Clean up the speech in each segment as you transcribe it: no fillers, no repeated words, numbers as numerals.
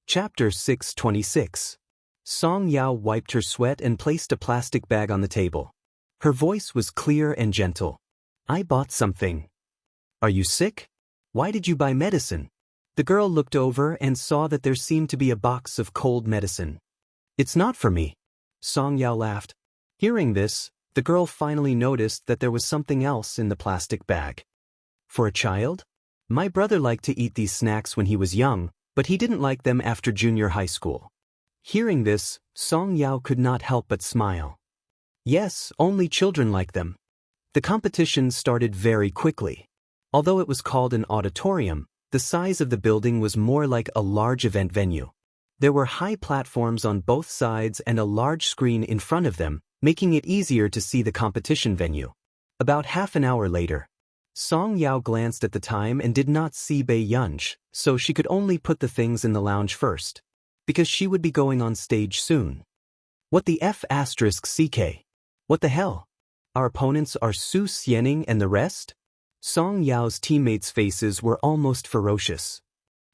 Chapter 626. Song Yao wiped her sweat and placed a plastic bag on the table. Her voice was clear and gentle. I bought something. Are you sick? Why did you buy medicine? The girl looked over and saw that there seemed to be a box of cold medicine. It's not for me. Song Yao laughed. Hearing this, the girl finally noticed that there was something else in the plastic bag. For a child? My brother liked to eat these snacks when he was young, but he didn't like them after junior high school. Hearing this, Song Yao could not help but smile. Yes, only children like them. The competition started very quickly. Although it was called an auditorium, the size of the building was more like a large event venue. There were high platforms on both sides and a large screen in front of them, making it easier to see the competition venue. About half an hour later, Song Yao glanced at the time and did not see Bei Yunj, so she could only put the things in the lounge first, because she would be going on stage soon. What the F***CK? What the hell? Our opponents are Su Xianing and the rest? Song Yao's teammates' faces were almost ferocious.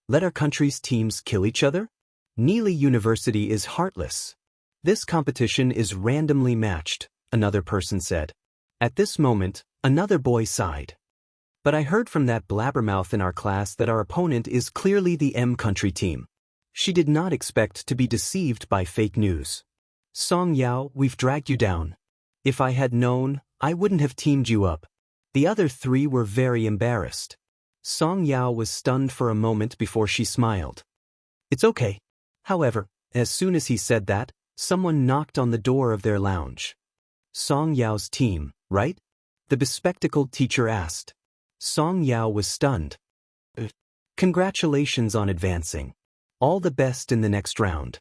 Let our country's teams kill each other? Neely University is heartless. This competition is randomly matched, another person said. At this moment, another boy sighed. But I heard from that blabbermouth in our class that our opponent is clearly the M country team. She did not expect to be deceived by fake news. Song Yao, we've dragged you down. If I had known, I wouldn't have teamed you up. The other three were very embarrassed. Song Yao was stunned for a moment before she smiled. It's okay. However, as soon as he said that, someone knocked on the door of their lounge. Song Yao's team, right? The bespectacled teacher asked. Song Yao was stunned. Congratulations on advancing. All the best in the next round.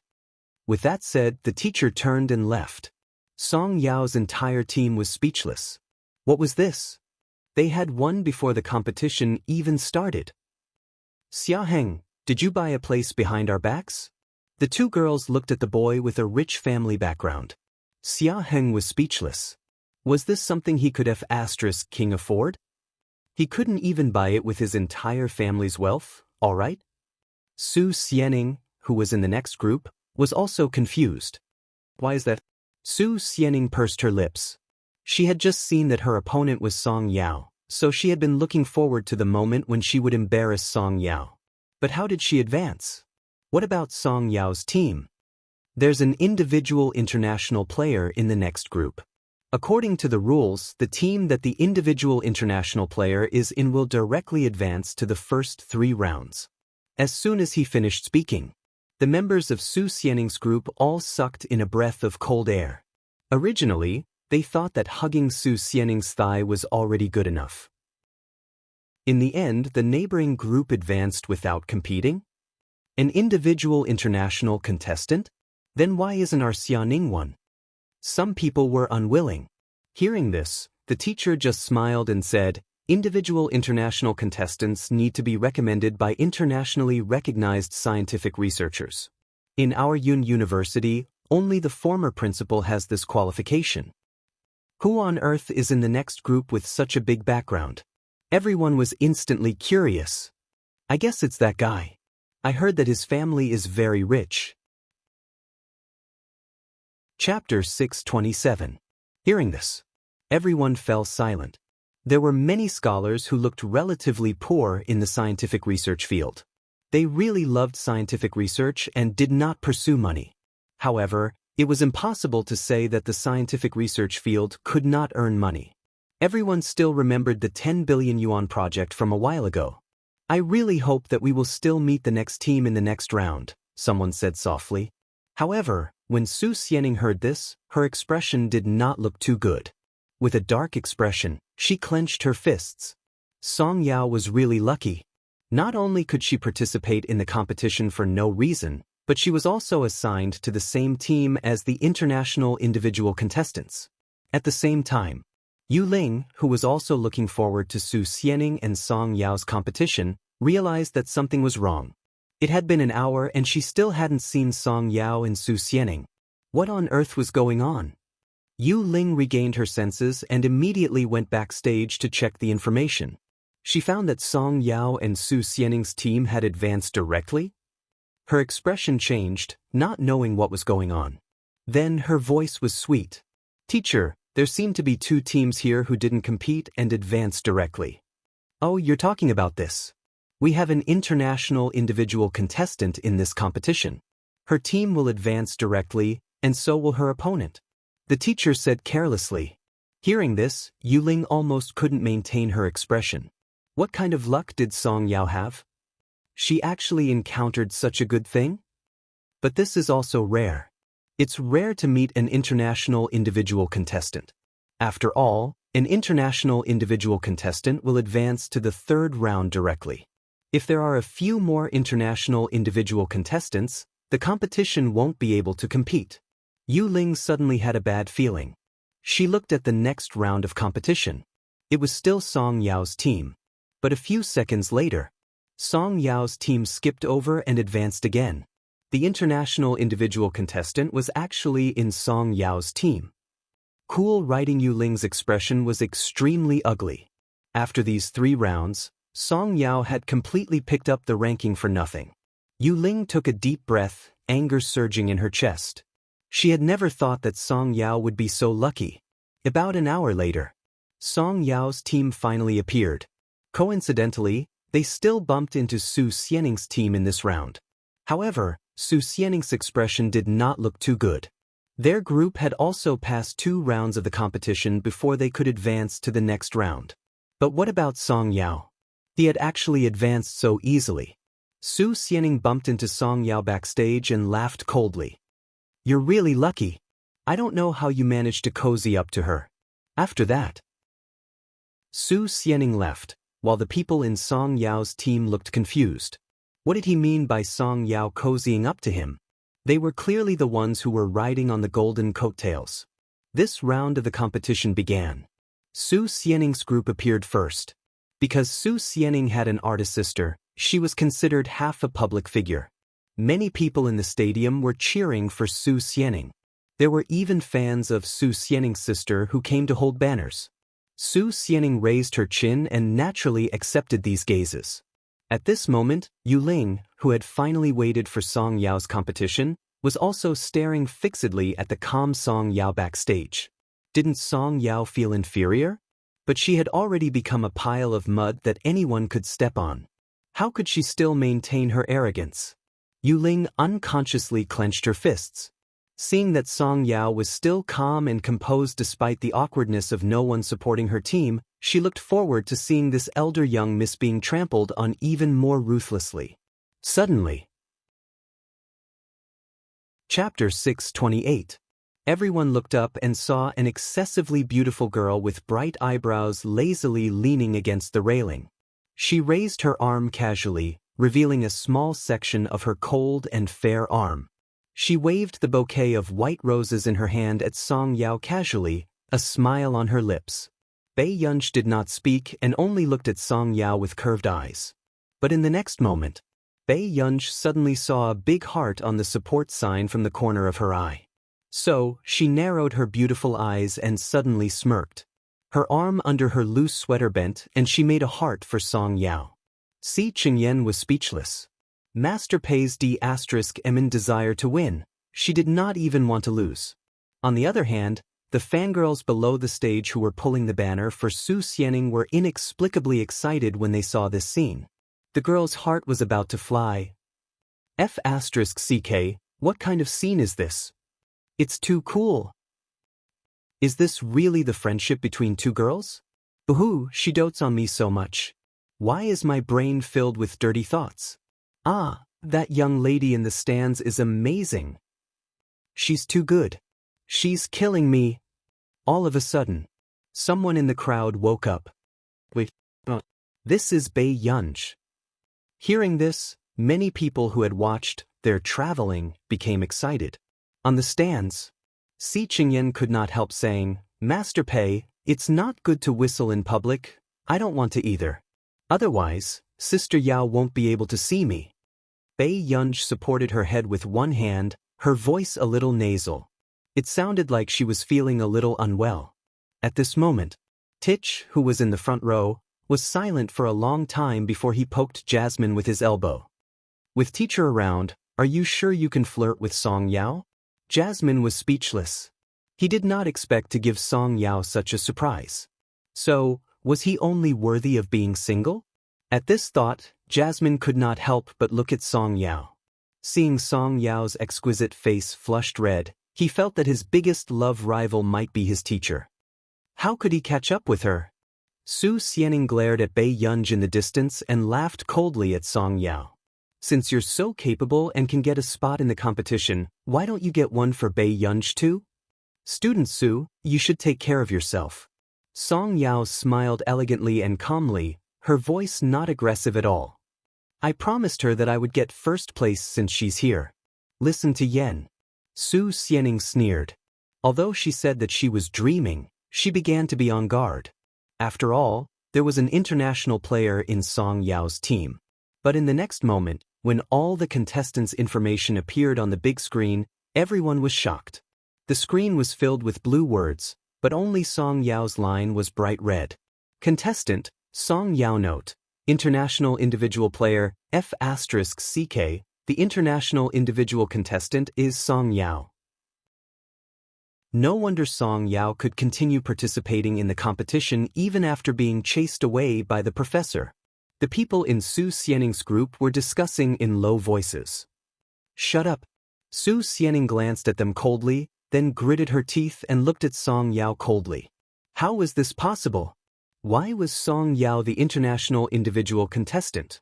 With that said, the teacher turned and left. Song Yao's entire team was speechless. What was this? They had won before the competition even started. Xiaheng, did you buy a place behind our backs? The two girls looked at the boy with a rich family background. Xiaheng was speechless. Was this something he could have *King afford? He couldn't even buy it with his entire family's wealth, all right? Su Xianing, who was in the next group, was also confused. Why is that? Su Xianing pursed her lips. She had just seen that her opponent was Song Yao, so she had been looking forward to the moment when she would embarrass Song Yao. But how did she advance? What about Song Yao's team? There's an individual international player in the next group. According to the rules, the team that the individual international player is in will directly advance to the first 3 rounds. As soon as he finished speaking, the members of Su Xianing's group all sucked in a breath of cold air. Originally, they thought that hugging Su Xianing's thigh was already good enough. In the end, the neighboring group advanced without competing? An individual international contestant? Then why isn't our Xianing one? Some people were unwilling. Hearing this, the teacher just smiled and said, individual international contestants need to be recommended by internationally recognized scientific researchers. In our University, only the former principal has this qualification. Who on earth is in the next group with such a big background? Everyone was instantly curious. I guess it's that guy. I heard that his family is very rich. Chapter 627. Hearing this, everyone fell silent. There were many scholars who looked relatively poor in the scientific research field. They really loved scientific research and did not pursue money. However, it was impossible to say that the scientific research field could not earn money. Everyone still remembered the 10 billion yuan project from a while ago. I really hope that we will still meet the next team in the next round, someone said softly. However, when Su Xianing heard this, her expression did not look too good. With a dark expression, she clenched her fists. Song Yao was really lucky. Not only could she participate in the competition for no reason, but she was also assigned to the same team as the international individual contestants. At the same time, Yu Ling, who was also looking forward to Su Xianing and Song Yao's competition, realized that something was wrong. It had been an hour and she still hadn't seen Song Yao and Su Xianing. What on earth was going on? Yu Ling regained her senses and immediately went backstage to check the information. She found that Song Yao and Su Xianing's team had advanced directly. Her expression changed, not knowing what was going on. Then her voice was sweet. Teacher, there seem to be 2 teams here who didn't compete and advance directly. Oh, you're talking about this. We have an international individual contestant in this competition. Her team will advance directly, and so will her opponent. The teacher said carelessly. Hearing this, Yuling almost couldn't maintain her expression. What kind of luck did Song Yao have? She actually encountered such a good thing? But this is also rare. It's rare to meet an international individual contestant. After all, an international individual contestant will advance to the 3rd round directly. If there are a few more international individual contestants, the competition won't be able to compete. Yuling suddenly had a bad feeling. She looked at the next round of competition. It was still Song Yao's team. But a few seconds later, Song Yao's team skipped over and advanced again. The international individual contestant was actually in Song Yao's team. Cool writing. Yuling's expression was extremely ugly. After these 3 rounds, Song Yao had completely picked up the ranking for nothing. Yuling took a deep breath, anger surging in her chest. She had never thought that Song Yao would be so lucky. About an hour later, Song Yao's team finally appeared. Coincidentally, they still bumped into Su Xianning's team in this round. However, Su Xianning's expression did not look too good. Their group had also passed 2 rounds of the competition before they could advance to the next round. But what about Song Yao? He had actually advanced so easily. Su Xianning bumped into Song Yao backstage and laughed coldly. You're really lucky. I don't know how you managed to cozy up to her. After that, Su Xianning left, while the people in Song Yao's team looked confused. What did he mean by Song Yao cozying up to him? They were clearly the ones who were riding on the golden coattails. This round of the competition began. Su Xianning's group appeared first. Because Su Xianning had an artist sister, she was considered half a public figure. Many people in the stadium were cheering for Su Xianning. There were even fans of Su Xianning's sister who came to hold banners. Su Xianning raised her chin and naturally accepted these gazes. At this moment, Yuling, who had finally waited for Song Yao's competition, was also staring fixedly at the calm Song Yao backstage. Didn't Song Yao feel inferior? But she had already become a pile of mud that anyone could step on. How could she still maintain her arrogance? Yuling unconsciously clenched her fists. Seeing that Song Yao was still calm and composed despite the awkwardness of no one supporting her team, she looked forward to seeing this elder young miss being trampled on even more ruthlessly. Suddenly, Chapter 628. Everyone looked up and saw an excessively beautiful girl with bright eyebrows lazily leaning against the railing. She raised her arm casually, revealing a small section of her cold and fair arm. She waved the bouquet of white roses in her hand at Song Yao casually, a smile on her lips. Bei Yunj did not speak and only looked at Song Yao with curved eyes. But in the next moment, Bei Yunj suddenly saw a big heart on the support sign from the corner of her eye. So, she narrowed her beautiful eyes and suddenly smirked. Her arm under her loose sweater bent and she made a heart for Song Yao. Si Qingyan was speechless. Master Pei's D***emin desire to win. She did not even want to lose. On the other hand, the fangirls below the stage who were pulling the banner for Su Xianning were inexplicably excited when they saw this scene. The girl's heart was about to fly. F***ck, what kind of scene is this? It's too cool. Is this really the friendship between 2 girls? Boo-hoo, she dotes on me so much. Why is my brain filled with dirty thoughts? Ah, that young lady in the stands is amazing. She's too good. She's killing me. All of a sudden, someone in the crowd woke up. Wait, this is Bei Yunj. Hearing this, many people who had watched their traveling became excited. On the stands, Si Qingyan could not help saying, Master Pei, it's not good to whistle in public. I don't want to either. Otherwise, Sister Yao won't be able to see me. Bei Yunj supported her head with one hand, her voice a little nasal. It sounded like she was feeling a little unwell. At this moment, Tich, who was in the front row, was silent for a long time before he poked Jasmine with his elbow. With teacher around, Are you sure you can flirt with Song Yao? Jasmine was speechless. He did not expect to give Song Yao such a surprise. So, was he only worthy of being single? At this thought, Jasmine could not help but look at Song Yao. Seeing Song Yao's exquisite face flushed red, he felt that his biggest love rival might be his teacher. How could he catch up with her? Su Xianing glared at Bei Yunj in the distance and laughed coldly at Song Yao. Since you're so capable and can get a spot in the competition, why don't you get one for Bei Yunj too? Student Su, you should take care of yourself. Song Yao smiled elegantly and calmly, her voice not aggressive at all. I promised her that I would get first place since she's here. Listen to Yen. Su Xianing sneered. Although she said that she was dreaming, she began to be on guard. After all, there was an international player in Song Yao's team. But in the next moment, when all the contestants' information appeared on the big screen, everyone was shocked. The screen was filled with blue words, but only Song Yao's line was bright red. Contestant, Song Yao note. International individual player, F***CK, the international individual contestant is Song Yao. No wonder Song Yao could continue participating in the competition even after being chased away by the professor. The people in Su Xianing's group were discussing in low voices. Shut up. Su Xianing glanced at them coldly, then gritted her teeth and looked at Song Yao coldly. How was this possible? Why was Song Yao the international individual contestant?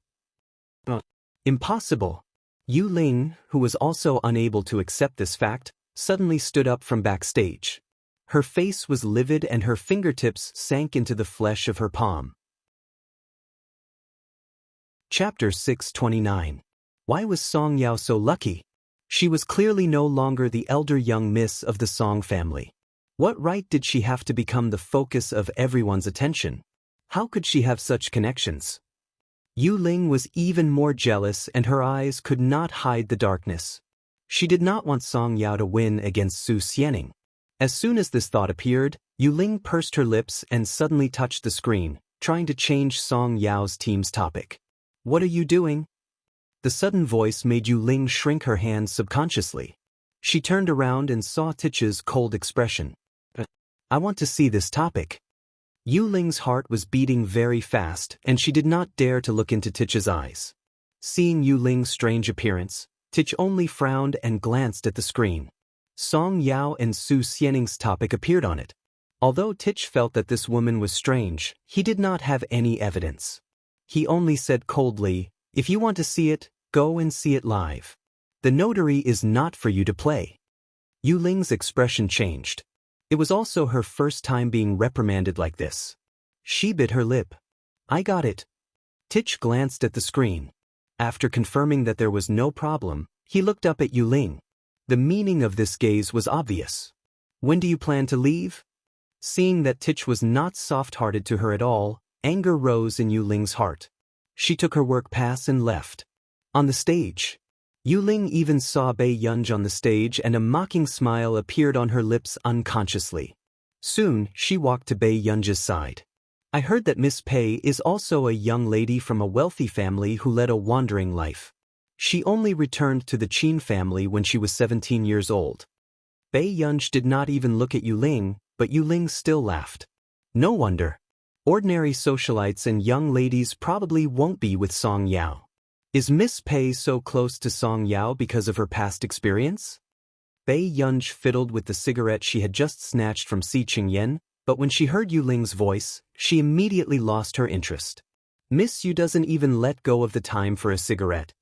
Impossible. Yu Ling, who was also unable to accept this fact, suddenly stood up from backstage. Her face was livid and her fingertips sank into the flesh of her palm. Chapter 629. Why was Song Yao so lucky? She was clearly no longer the elder young miss of the Song family. What right did she have to become the focus of everyone's attention? How could she have such connections? Yu Ling was even more jealous and her eyes could not hide the darkness. She did not want Song Yao to win against Su Xianing. As soon as this thought appeared, Yu Ling pursed her lips and suddenly touched the screen, trying to change Song Yao's team's topic. What are you doing? The sudden voice made Yu Ling shrink her hands subconsciously. She turned around and saw Tich's cold expression. I want to see this topic. Yu Ling's heart was beating very fast and she did not dare to look into Tich's eyes. Seeing Yu Ling's strange appearance, Tich only frowned and glanced at the screen. Song Yao and Su Xianing's topic appeared on it. Although Tich felt that this woman was strange, he did not have any evidence. He only said coldly, if you want to see it, go and see it live. The notary is not for you to play. Yu Ling's expression changed. It was also her first time being reprimanded like this. She bit her lip. I got it. Tich glanced at the screen. After confirming that there was no problem, he looked up at Yu Ling. The meaning of this gaze was obvious. When do you plan to leave? Seeing that Tich was not soft-hearted to her at all, anger rose in Yu Ling's heart. She took her work pass and left. On the stage, Yu Ling even saw Bei Yunj on the stage and a mocking smile appeared on her lips unconsciously. Soon, she walked to Bei Yunj's side. I heard that Miss Pei is also a young lady from a wealthy family who led a wandering life. She only returned to the Qin family when she was 17 years old. Bei Yunj did not even look at Yu Ling, but Yu Ling still laughed. No wonder. Ordinary socialites and young ladies probably won't be with Song Yao. Is Miss Pei so close to Song Yao because of her past experience? Bei Yunj fiddled with the cigarette she had just snatched from Si Qingyan, but when she heard Yu Ling's voice, she immediately lost her interest. Miss Yu doesn't even let go of the time for a cigarette.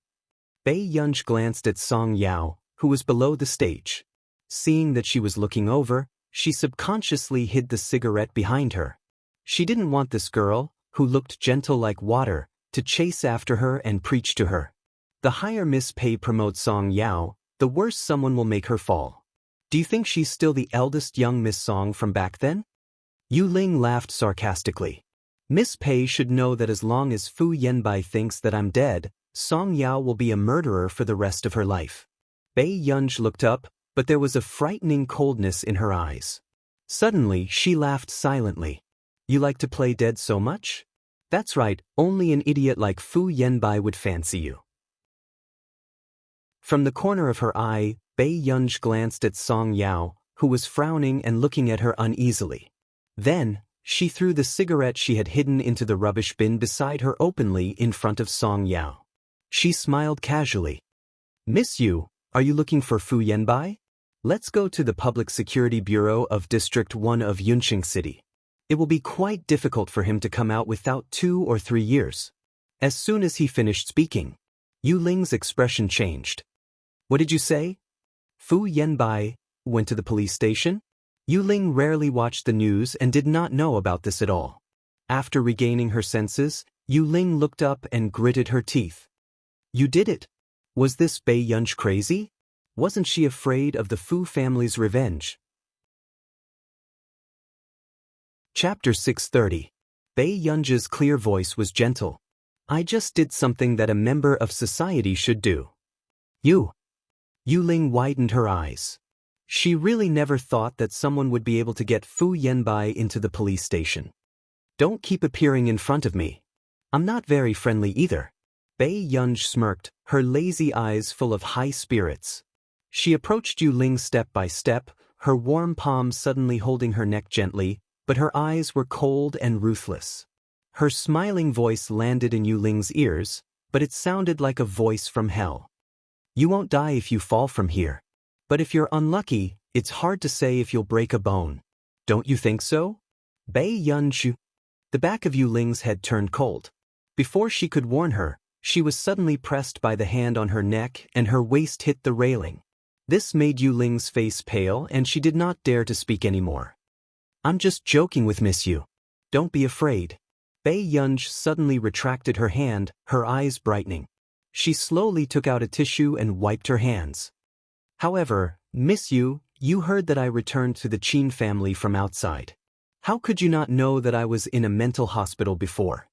Bei Yunj glanced at Song Yao, who was below the stage. Seeing that she was looking over, she subconsciously hid the cigarette behind her. She didn't want this girl, who looked gentle like water, to chase after her and preach to her. The higher Miss Pei promotes Song Yao, the worse someone will make her fall. Do you think she's still the eldest young Miss Song from back then? Yu Ling laughed sarcastically. Miss Pei should know that as long as Fu Yanbai thinks that I'm dead, Song Yao will be a murderer for the rest of her life. Bei Yunj looked up, but there was a frightening coldness in her eyes. Suddenly, she laughed silently. You like to play dead so much? That's right, only an idiot like Fu Yanbai would fancy you. From the corner of her eye, Bei Yunj glanced at Song Yao, who was frowning and looking at her uneasily. Then, she threw the cigarette she had hidden into the rubbish bin beside her openly in front of Song Yao. She smiled casually. "Miss Yu, are you looking for Fu Yanbai? Let's go to the Public Security Bureau of District 1 of Yunqing City. It will be quite difficult for him to come out without 2 or 3 years." As soon as he finished speaking, Yu Ling's expression changed. "What did you say?" Fu Yanbai went to the police station? Yu Ling rarely watched the news and did not know about this at all. After regaining her senses, Yu Ling looked up and gritted her teeth. "You did it? Was this Bei Yunj crazy? Wasn't she afraid of the Fu family's revenge?" Chapter 630. Bei Yunj's clear voice was gentle. "I just did something that a member of society should do." "You?" Yu Ling widened her eyes. She really never thought that someone would be able to get Fu Yanbai into the police station. "Don't keep appearing in front of me. I'm not very friendly either." Bei Yunj smirked, her lazy eyes full of high spirits. She approached Yu Ling step by step, her warm palm suddenly holding her neck gently, but her eyes were cold and ruthless. Her smiling voice landed in Yu Ling's ears, but it sounded like a voice from hell. "You won't die if you fall from here. But if you're unlucky, it's hard to say if you'll break a bone. Don't you think so?" Bei Yunj. The back of Yu Ling's head turned cold. Before she could warn her, she was suddenly pressed by the hand on her neck and her waist hit the railing. This made Yu Ling's face pale and she did not dare to speak anymore. "I'm just joking with Miss Yu. Don't be afraid." Bei Yunj suddenly retracted her hand, her eyes brightening. She slowly took out a tissue and wiped her hands. "However, Miss Yu, you heard that I returned to the Qin family from outside. How could you not know that I was in a mental hospital before?"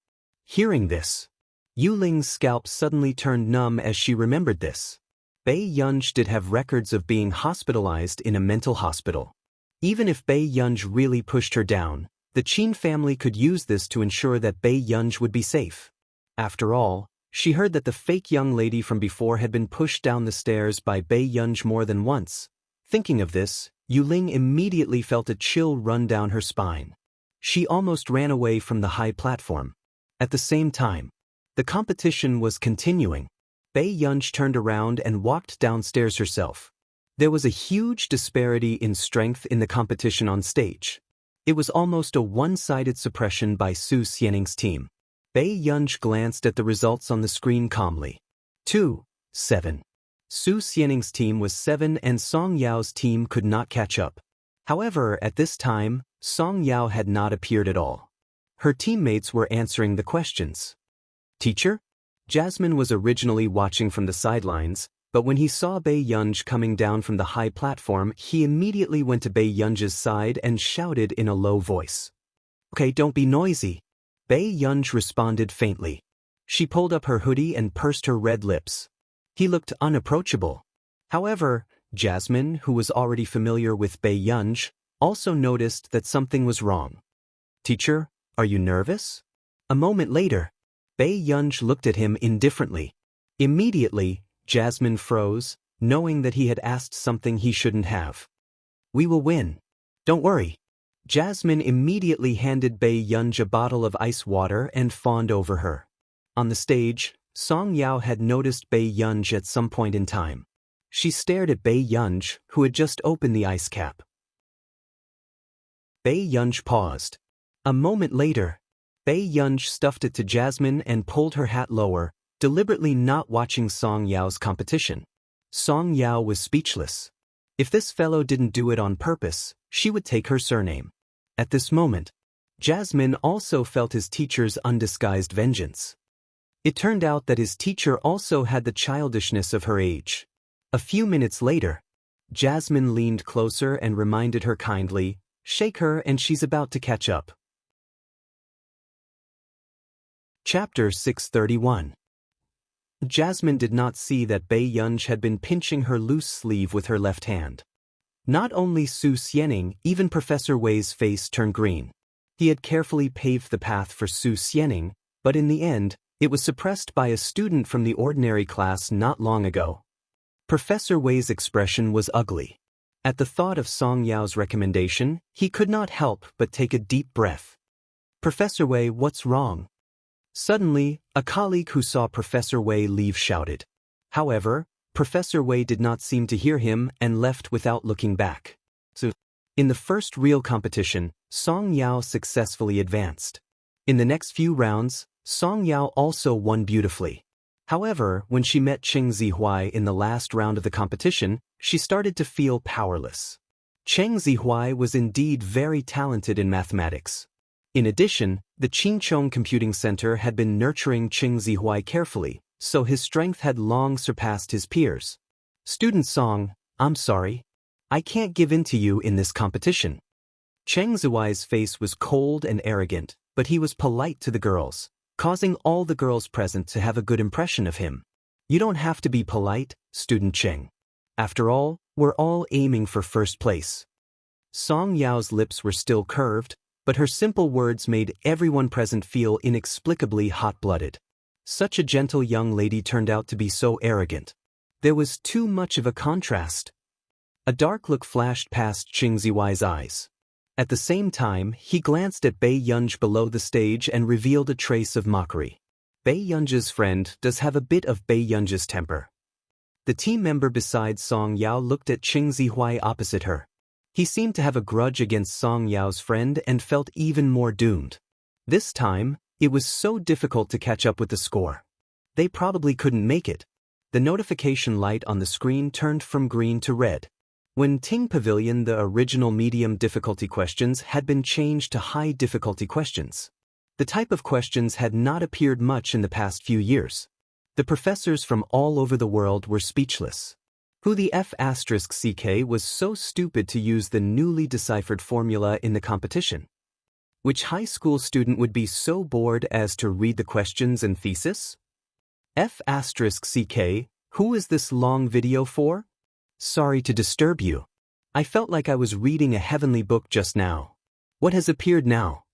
Hearing this, Yu Ling's scalp suddenly turned numb as she remembered this. Bei Yunj did have records of being hospitalized in a mental hospital. Even if Bei Yunj really pushed her down, the Qin family could use this to ensure that Bei Yunj would be safe. After all, she heard that the fake young lady from before had been pushed down the stairs by Bei Yunj more than once. Thinking of this, Yu Ling immediately felt a chill run down her spine. She almost ran away from the high platform. At the same time, the competition was continuing. Bei Yunj turned around and walked downstairs herself. There was a huge disparity in strength in the competition on stage. It was almost a one-sided suppression by Su Xianning's team. Bei Yunj glanced at the results on the screen calmly. 2-7. Su Xianning's team was 7 and Song Yao's team could not catch up. However, at this time, Song Yao had not appeared at all. Her teammates were answering the questions. "Teacher?" Jasmine was originally watching from the sidelines, but when he saw Bei Yunj coming down from the high platform, he immediately went to Bei Yunj's side and shouted in a low voice. "Okay, don't be noisy." Bei Yunj responded faintly. She pulled up her hoodie and pursed her red lips. He looked unapproachable. However, Jasmine, who was already familiar with Bei Yunj, also noticed that something was wrong. "Teacher, are you nervous?" A moment later, Bei Yunj looked at him indifferently. Immediately, Jasmine froze, knowing that he had asked something he shouldn't have. "We will win. Don't worry." Jasmine immediately handed Bei Yunj a bottle of ice water and fawned over her. On the stage, Song Yao had noticed Bei Yunj at some point in time. She stared at Bei Yunj, who had just opened the ice cap. Bei Yunj paused. A moment later, Bei Yunj stuffed it to Jasmine and pulled her hat lower, deliberately not watching Song Yao's competition. Song Yao was speechless. If this fellow didn't do it on purpose, she would take her surname. At this moment, Jasmine also felt his teacher's undisguised vengeance. It turned out that his teacher also had the childishness of her age. A few minutes later, Jasmine leaned closer and reminded her kindly, "Shake her and she's about to catch up." Chapter 631. Jasmine did not see that Bei Yunj had been pinching her loose sleeve with her left hand. Not only Su Xianning, even Professor Wei's face turned green. He had carefully paved the path for Su Xianning, but in the end, it was suppressed by a student from the ordinary class not long ago. Professor Wei's expression was ugly. At the thought of Song Yao's recommendation, he could not help but take a deep breath. Professor Wei, what's wrong? Suddenly, a colleague who saw Professor Wei leave shouted. However, Professor Wei did not seem to hear him and left without looking back. So, in the first real competition, Song Yao successfully advanced. In the next few rounds, Song Yao also won beautifully. However, when she met Cheng Zihuai in the last round of the competition, she started to feel powerless. Cheng Zihuai was indeed very talented in mathematics. In addition, the Qingchong Computing Center had been nurturing Cheng Zihuai carefully, so his strength had long surpassed his peers. Student Song, I'm sorry. I can't give in to you in this competition. Cheng Zihuai's face was cold and arrogant, but he was polite to the girls, causing all the girls present to have a good impression of him. You don't have to be polite, Student Cheng. After all, we're all aiming for first place. Song Yao's lips were still curved, but her simple words made everyone present feel inexplicably hot-blooded. Such a gentle young lady turned out to be so arrogant. There was too much of a contrast. A dark look flashed past Cheng Zihuai's eyes. At the same time, he glanced at Bei Yunj below the stage and revealed a trace of mockery. Bei Yunj's friend does have a bit of Bei Yunj's temper. The team member beside Song Yao looked at Cheng Zihuai opposite her. He seemed to have a grudge against Song Yao's friend and felt even more doomed. This time, it was so difficult to catch up with the score. They probably couldn't make it. The notification light on the screen turned from green to red. When Ting Pavilion, the original medium difficulty questions had been changed to high difficulty questions. The type of questions had not appeared much in the past few years. The professors from all over the world were speechless. Who the F***CK was so stupid to use the newly deciphered formula in the competition? Which high school student would be so bored as to read the questions and thesis? F***CK, who is this long video for? Sorry to disturb you. I felt like I was reading a heavenly book just now. What has appeared now?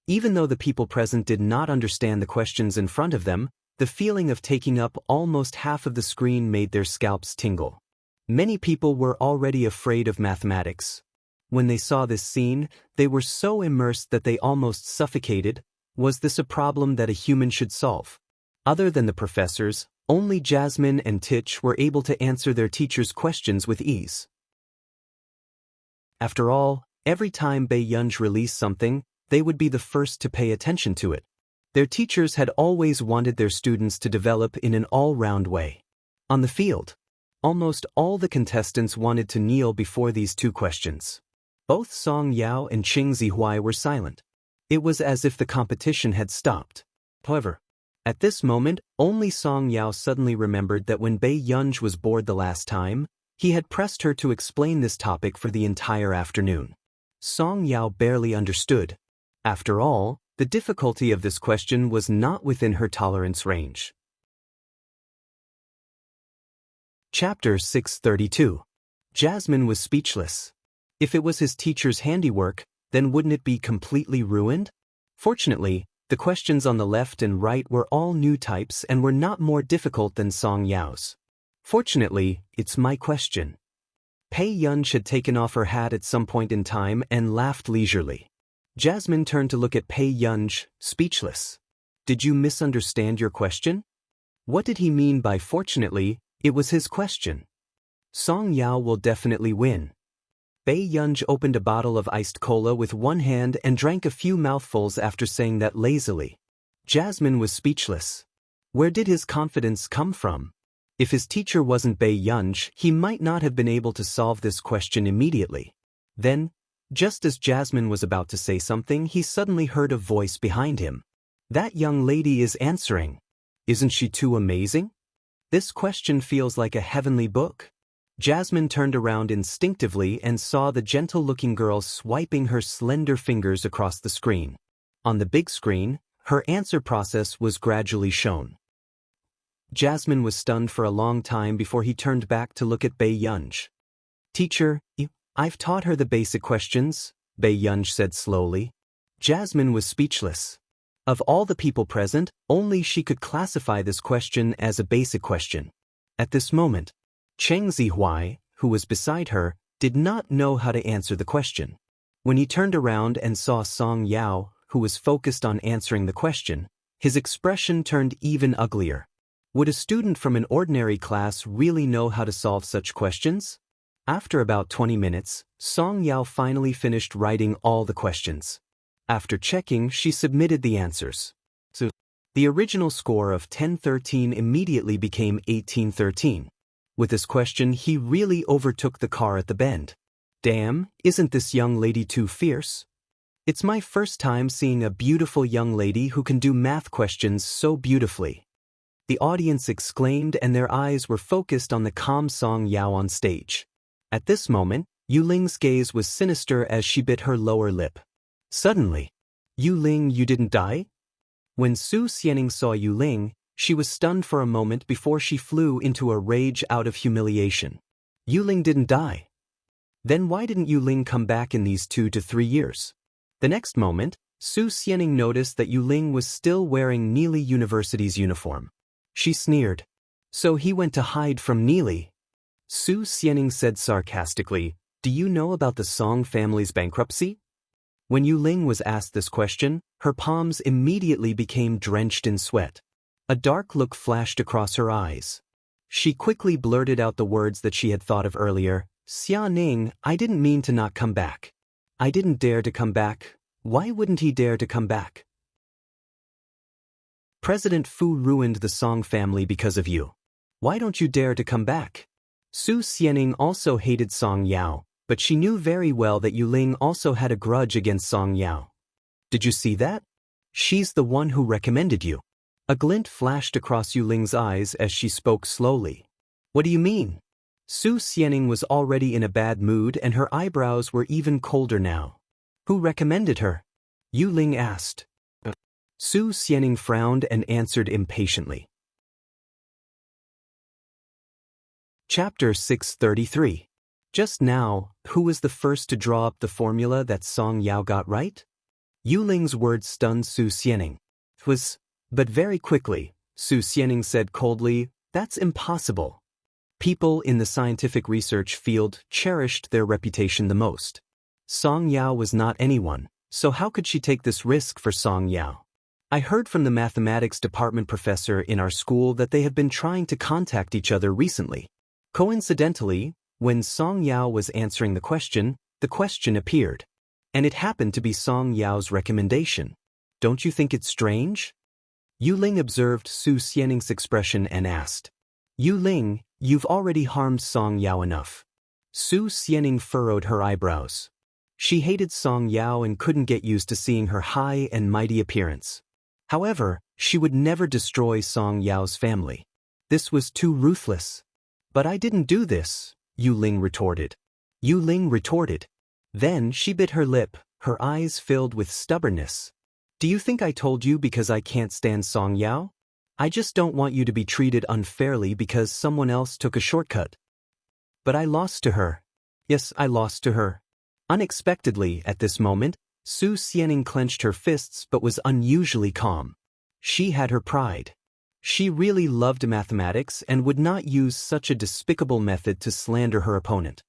Even though the people present did not understand the questions in front of them, the feeling of taking up almost half of the screen made their scalps tingle. Many people were already afraid of mathematics. When they saw this scene, they were so immersed that they almost suffocated. Was this a problem that a human should solve? Other than the professors, only Jasmine and Titch were able to answer their teacher's questions with ease. After all, every time Bei Yunj released something, they would be the first to pay attention to it. Their teachers had always wanted their students to develop in an all-round way. On the field, almost all the contestants wanted to kneel before these two questions. Both Song Yao and Cheng Zihuai were silent. It was as if the competition had stopped. However, at this moment, only Song Yao suddenly remembered that when Bei Yunj was bored the last time, he had pressed her to explain this topic for the entire afternoon. Song Yao barely understood. After all, the difficulty of this question was not within her tolerance range. Chapter 632. Jasmine was speechless. If it was his teacher's handiwork, then wouldn't it be completely ruined? Fortunately, the questions on the left and right were all new types and were not more difficult than Song Yao's. Fortunately, it's my question. Bei Yunj had taken off her hat at some point in time and laughed leisurely. Jasmine turned to look at Bei Yunj, speechless. Did you misunderstand your question? What did he mean by fortunately? It was his question. Song Yao will definitely win. Bei Yunj opened a bottle of iced cola with one hand and drank a few mouthfuls after saying that lazily. Jasmine was speechless. Where did his confidence come from? If his teacher wasn't Bei Yunj, he might not have been able to solve this question immediately. Then, just as Jasmine was about to say something, he suddenly heard a voice behind him. That young lady is answering. Isn't she too amazing? This question feels like a heavenly book. Jasmine turned around instinctively and saw the gentle-looking girl swiping her slender fingers across the screen. On the big screen, her answer process was gradually shown. Jasmine was stunned for a long time before he turned back to look at Bei Yunj. Teacher, I've taught her the basic questions, Bei Yunj said slowly. Jasmine was speechless. Of all the people present, only she could classify this question as a basic question. At this moment, Cheng Zihuai, who was beside her, did not know how to answer the question. When he turned around and saw Song Yao, who was focused on answering the question, his expression turned even uglier. Would a student from an ordinary class really know how to solve such questions? After about 20 minutes, Song Yao finally finished writing all the questions. After checking, she submitted the answers. So, the original score of 1013 immediately became 1813. With this question, he really overtook the car at the bend. Damn, isn't this young lady too fierce? It's my first time seeing a beautiful young lady who can do math questions so beautifully. The audience exclaimed and their eyes were focused on the calm Song Yao on stage. At this moment, Yuling's gaze was sinister as she bit her lower lip. Suddenly, Yuling, you didn't die? When Su Xianing saw Yuling, she was stunned for a moment before she flew into a rage out of humiliation. Yuling didn't die. Then why didn't Yuling come back in these 2 to 3 years? The next moment, Su Xianing noticed that Yuling was still wearing Neely University's uniform. She sneered. So he went to hide from Neely. Su Xianing said sarcastically, do you know about the Song family's bankruptcy? When Yuling was asked this question, her palms immediately became drenched in sweat. A dark look flashed across her eyes. She quickly blurted out the words that she had thought of earlier. Xianing, I didn't mean to not come back. I didn't dare to come back. Why wouldn't he dare to come back? President Fu ruined the Song family because of you. Why don't you dare to come back? Su Xianing also hated Song Yao, but she knew very well that Yuling also had a grudge against Song Yao. Did you see that? She's the one who recommended you. A glint flashed across Yuling's eyes as she spoke slowly. What do you mean? Su Xianing was already in a bad mood and her eyebrows were even colder now. Who recommended her? Yuling asked. Su Xianing frowned and answered impatiently. Chapter 633. Just now, who was the first to draw up the formula that Song Yao got right? Yuling's words stunned Su Xianing. But very quickly, Su Xianing said coldly, that's impossible. People in the scientific research field cherished their reputation the most. Song Yao was not anyone, so how could she take this risk for Song Yao? I heard from the mathematics department professor in our school that they have been trying to contact each other recently. Coincidentally, when Song Yao was answering the question appeared. And it happened to be Song Yao's recommendation. Don't you think it's strange? Yuling observed Su Xianing's expression and asked. Yuling, you've already harmed Song Yao enough. Su Xianing furrowed her eyebrows. She hated Song Yao and couldn't get used to seeing her high and mighty appearance. However, she would never destroy Song Yao's family. This was too ruthless. But I didn't do this, Yuling retorted. Then she bit her lip, her eyes filled with stubbornness. Do you think I told you because I can't stand Song Yao? I just don't want you to be treated unfairly because someone else took a shortcut. But I lost to her. Yes, I lost to her. Unexpectedly, at this moment, Su Xianing clenched her fists but was unusually calm. She had her pride. She really loved mathematics and would not use such a despicable method to slander her opponent.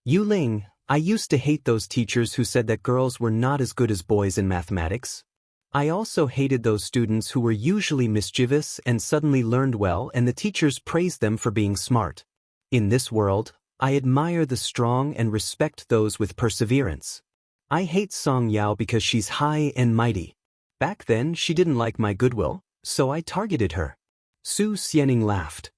Yuling, I used to hate those teachers who said that girls were not as good as boys in mathematics. I also hated those students who were usually mischievous and suddenly learned well and the teachers praised them for being smart. In this world, I admire the strong and respect those with perseverance. I hate Song Yao because she's high and mighty. Back then she didn't like my goodwill, so I targeted her. Su Xianing laughed.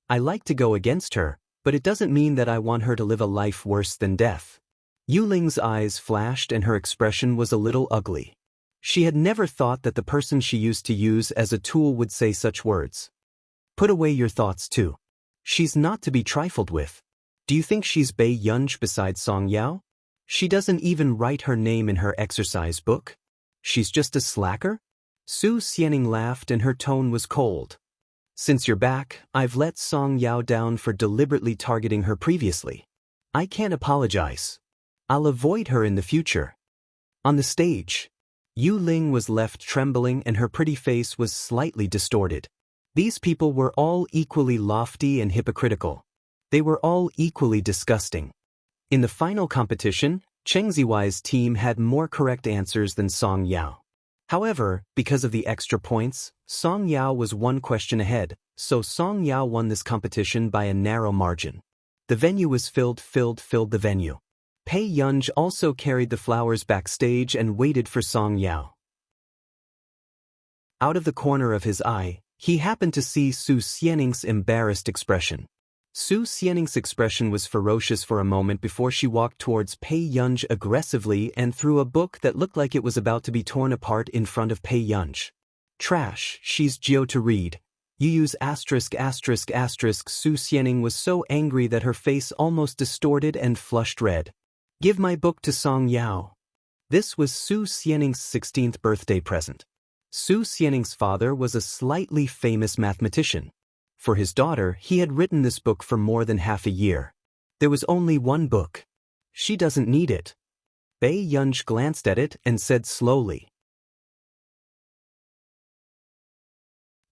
I like to go against her, but it doesn't mean that I want her to live a life worse than death. Yuling's eyes flashed and her expression was a little ugly. She had never thought that the person she used to use as a tool would say such words. Put away your thoughts too. She's not to be trifled with. Do you think she's Bei Yunj beside Song Yao? She doesn't even write her name in her exercise book. She's just a slacker? Su Xianing laughed and her tone was cold. Since you're back, I've let Song Yao down for deliberately targeting her previously. I can't apologize. I'll avoid her in the future. On the stage, Yuling was left trembling and her pretty face was slightly distorted. These people were all equally lofty and hypocritical. They were all equally disgusting. In the final competition, Cheng Ziwei's team had more correct answers than Song Yao. However, because of the extra points, Song Yao was one question ahead, so Song Yao won this competition by a narrow margin. The venue was filled the venue. Pei Yunj also carried the flowers backstage and waited for Song Yao. Out of the corner of his eye, he happened to see Su Xianing's embarrassed expression. Su Xianing's expression was ferocious for a moment before she walked towards Pei Yunj aggressively and threw a book that looked like it was about to be torn apart in front of Pei Yunj. Trash, she's Geo to read. You use asterisk. Su Xianing was so angry that her face almost distorted and flushed red. Give my book to Song Yao. This was Su Xianing's 16th birthday present. Su Xianing's father was a slightly famous mathematician. For his daughter, he had written this book for more than half a year. There was only one book. She doesn't need it. Pei Yunj glanced at it and said slowly.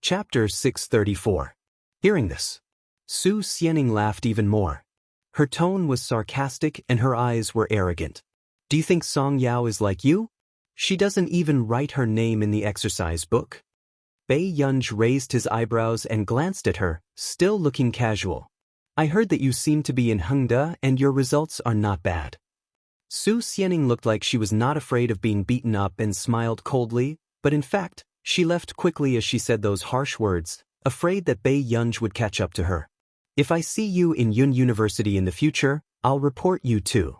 Chapter 634. Hearing this, Su Xianing laughed even more. Her tone was sarcastic and her eyes were arrogant. Do you think Song Yao is like you? She doesn't even write her name in the exercise book. Pei Yunj raised his eyebrows and glanced at her, still looking casual. I heard that you seem to be in Hengda and your results are not bad. Su Xianing looked like she was not afraid of being beaten up and smiled coldly, but in fact, she left quickly as she said those harsh words, afraid that Pei Yunj would catch up to her. If I see you in Yun University in the future, I'll report you too.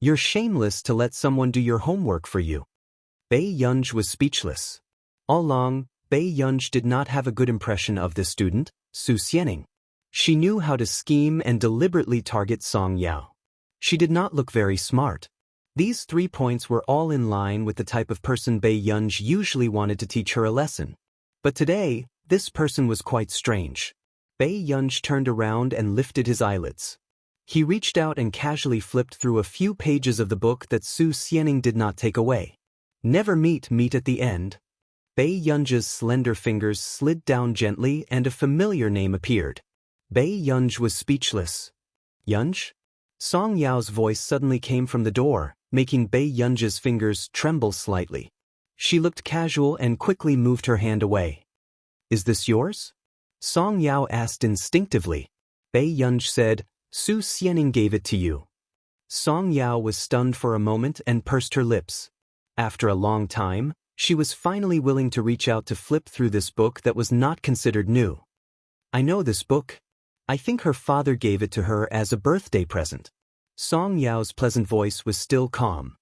You're shameless to let someone do your homework for you. Pei Yunj was speechless. All along, Pei Yunj did not have a good impression of this student, Su Xianing. She knew how to scheme and deliberately target Song Yao. She did not look very smart. These 3 points were all in line with the type of person Pei Yunj usually wanted to teach her a lesson. But today, this person was quite strange. Pei Yunj turned around and lifted his eyelids. He reached out and casually flipped through a few pages of the book that Su Xianing did not take away. Never meet at the end. Pei Yunj's slender fingers slid down gently and a familiar name appeared. Pei Yunj was speechless. Yunj? Song Yao's voice suddenly came from the door, making Pei Yunj's fingers tremble slightly. She looked casual and quickly moved her hand away. Is this yours? Song Yao asked instinctively. Pei Yunj said, Su Xianing gave it to you. Song Yao was stunned for a moment and pursed her lips. After a long time, she was finally willing to reach out to flip through this book that was not considered new. I know this book. I think her father gave it to her as a birthday present. Song Yao's pleasant voice was still calm.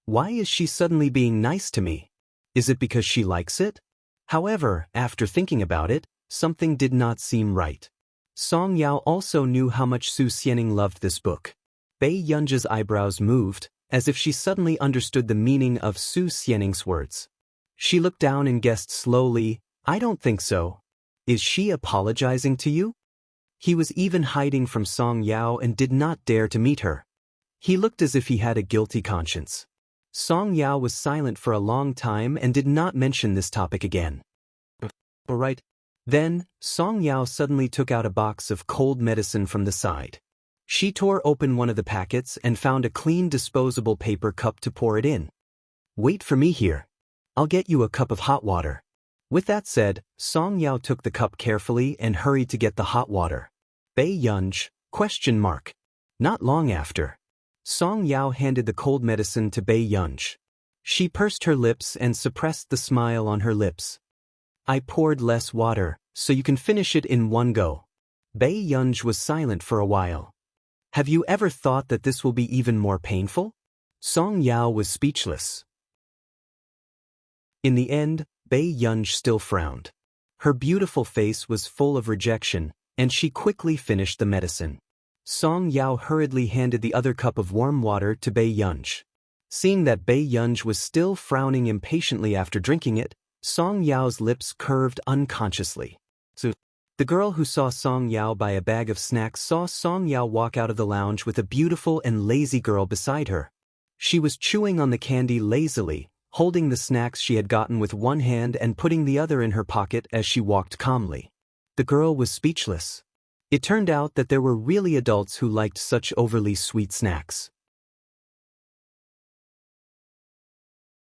Why is she suddenly being nice to me? Is it because she likes it? However, after thinking about it, something did not seem right. Song Yao also knew how much Su Xianing loved this book. Pei Yunj's eyebrows moved, as if she suddenly understood the meaning of Su Xianing's words. She looked down and guessed slowly, I don't think so. Is she apologizing to you? He was even hiding from Song Yao and did not dare to meet her. He looked as if he had a guilty conscience. Song Yao was silent for a long time and did not mention this topic again. All right. Then, Song Yao suddenly took out a box of cold medicine from the side. She tore open one of the packets and found a clean disposable paper cup to pour it in. Wait for me here. I'll get you a cup of hot water. With that said, Song Yao took the cup carefully and hurried to get the hot water. Pei Yunj? Not long after. Song Yao handed the cold medicine to Pei Yunj. She pursed her lips and suppressed the smile on her lips. I poured less water, so you can finish it in one go. Pei Yunj was silent for a while. Have you ever thought that this will be even more painful? Song Yao was speechless. In the end, Pei Yunj still frowned. Her beautiful face was full of rejection, and she quickly finished the medicine. Song Yao hurriedly handed the other cup of warm water to Pei Yunj. Seeing that Pei Yunj was still frowning impatiently after drinking it, Song Yao's lips curved unconsciously. So, the girl who saw Song Yao buy a bag of snacks saw Song Yao walk out of the lounge with a beautiful and lazy girl beside her. She was chewing on the candy lazily, holding the snacks she had gotten with one hand and putting the other in her pocket as she walked calmly. The girl was speechless. It turned out that there were really adults who liked such overly sweet snacks.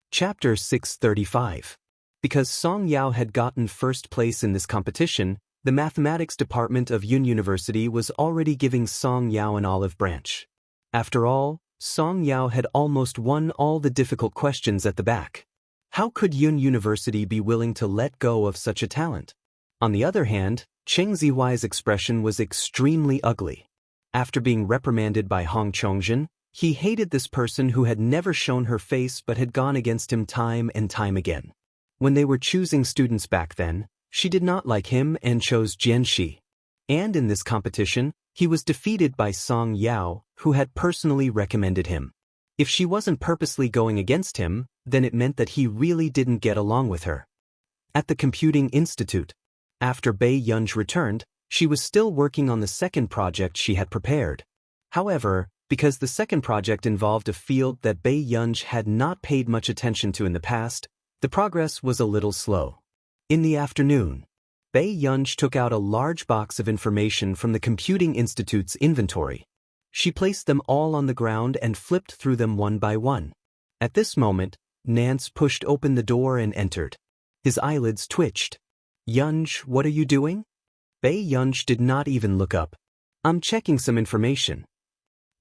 Chapter 635. Because Song Yao had gotten first place in this competition, the mathematics department of Yun University was already giving Song Yao an olive branch. After all, Song Yao had almost won all the difficult questions at the back. How could Yun University be willing to let go of such a talent? On the other hand, Cheng Zihuai's expression was extremely ugly. After being reprimanded by Hong Chongjin, he hated this person who had never shown her face but had gone against him time and time again. When they were choosing students back then, she did not like him and chose Jianxi. And in this competition, he was defeated by Song Yao, who had personally recommended him. If she wasn't purposely going against him, then it meant that he really didn't get along with her. At the Computing Institute, after Bei Yunj returned, she was still working on the second project she had prepared. However, because the second project involved a field that Bei Yunj had not paid much attention to in the past, the progress was a little slow. In the afternoon, Bei Yunj took out a large box of information from the Computing Institute's inventory. She placed them all on the ground and flipped through them one by one. At this moment, Nance pushed open the door and entered. His eyelids twitched. "Yunj, what are you doing?" Bei Yunj did not even look up. "I'm checking some information."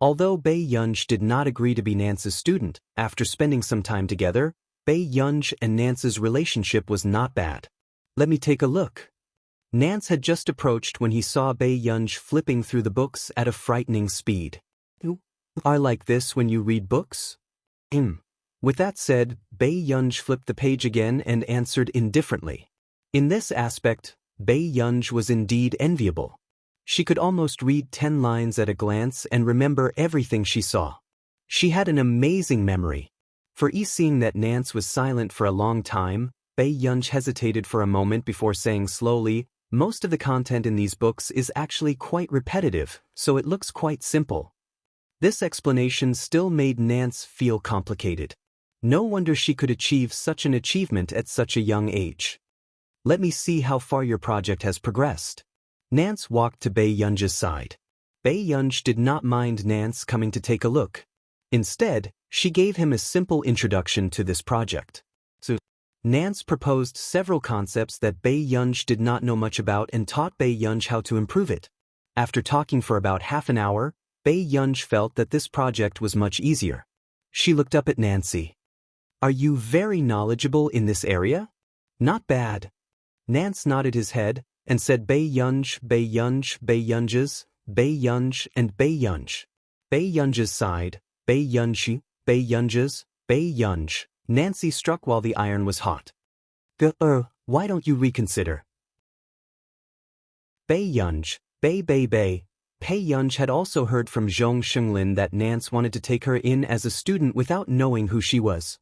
Although Bei Yunj did not agree to be Nance's student, after spending some time together, Bei Yunj and Nance's relationship was not bad. "Let me take a look." Nance had just approached when he saw Bei Yunj flipping through the books at a frightening speed. "You are like this when you read books?" With that said, Bei Yunj flipped the page again and answered indifferently. In this aspect, Bei Yunj was indeed enviable. She could almost read 10 lines at a glance and remember everything she saw. She had an amazing memory. Seeing that Nance was silent for a long time, Bei Yunj hesitated for a moment before saying slowly, "Most of the content in these books is actually quite repetitive, so it looks quite simple." This explanation still made Nance feel complicated. No wonder she could achieve such an achievement at such a young age. "Let me see how far your project has progressed." Nance walked to Bei Yunj's side. Bei Yunj did not mind Nance coming to take a look. Instead, she gave him a simple introduction to this project. Nance proposed several concepts that Bei Yunj did not know much about and taught Bei Yunj how to improve it. After talking for about half an hour, Bei Yunj felt that this project was much easier. She looked up at Nancy. "Are you very knowledgeable in this area?" "Not bad." Nance nodded his head and said Bei Yunj, Bei Yunj, Bei Yunj's, Bei Yunj, and Bei Yunj. Bei Yunj's side, Bei Yunji, Bei Yunj's, Bei Yunj. Nancy struck while the iron was hot. Why don't you reconsider?" Bei Yunj, Bei. Pei Yunj had also heard from Wang Lin that Nance wanted to take her in as a student without knowing who she was.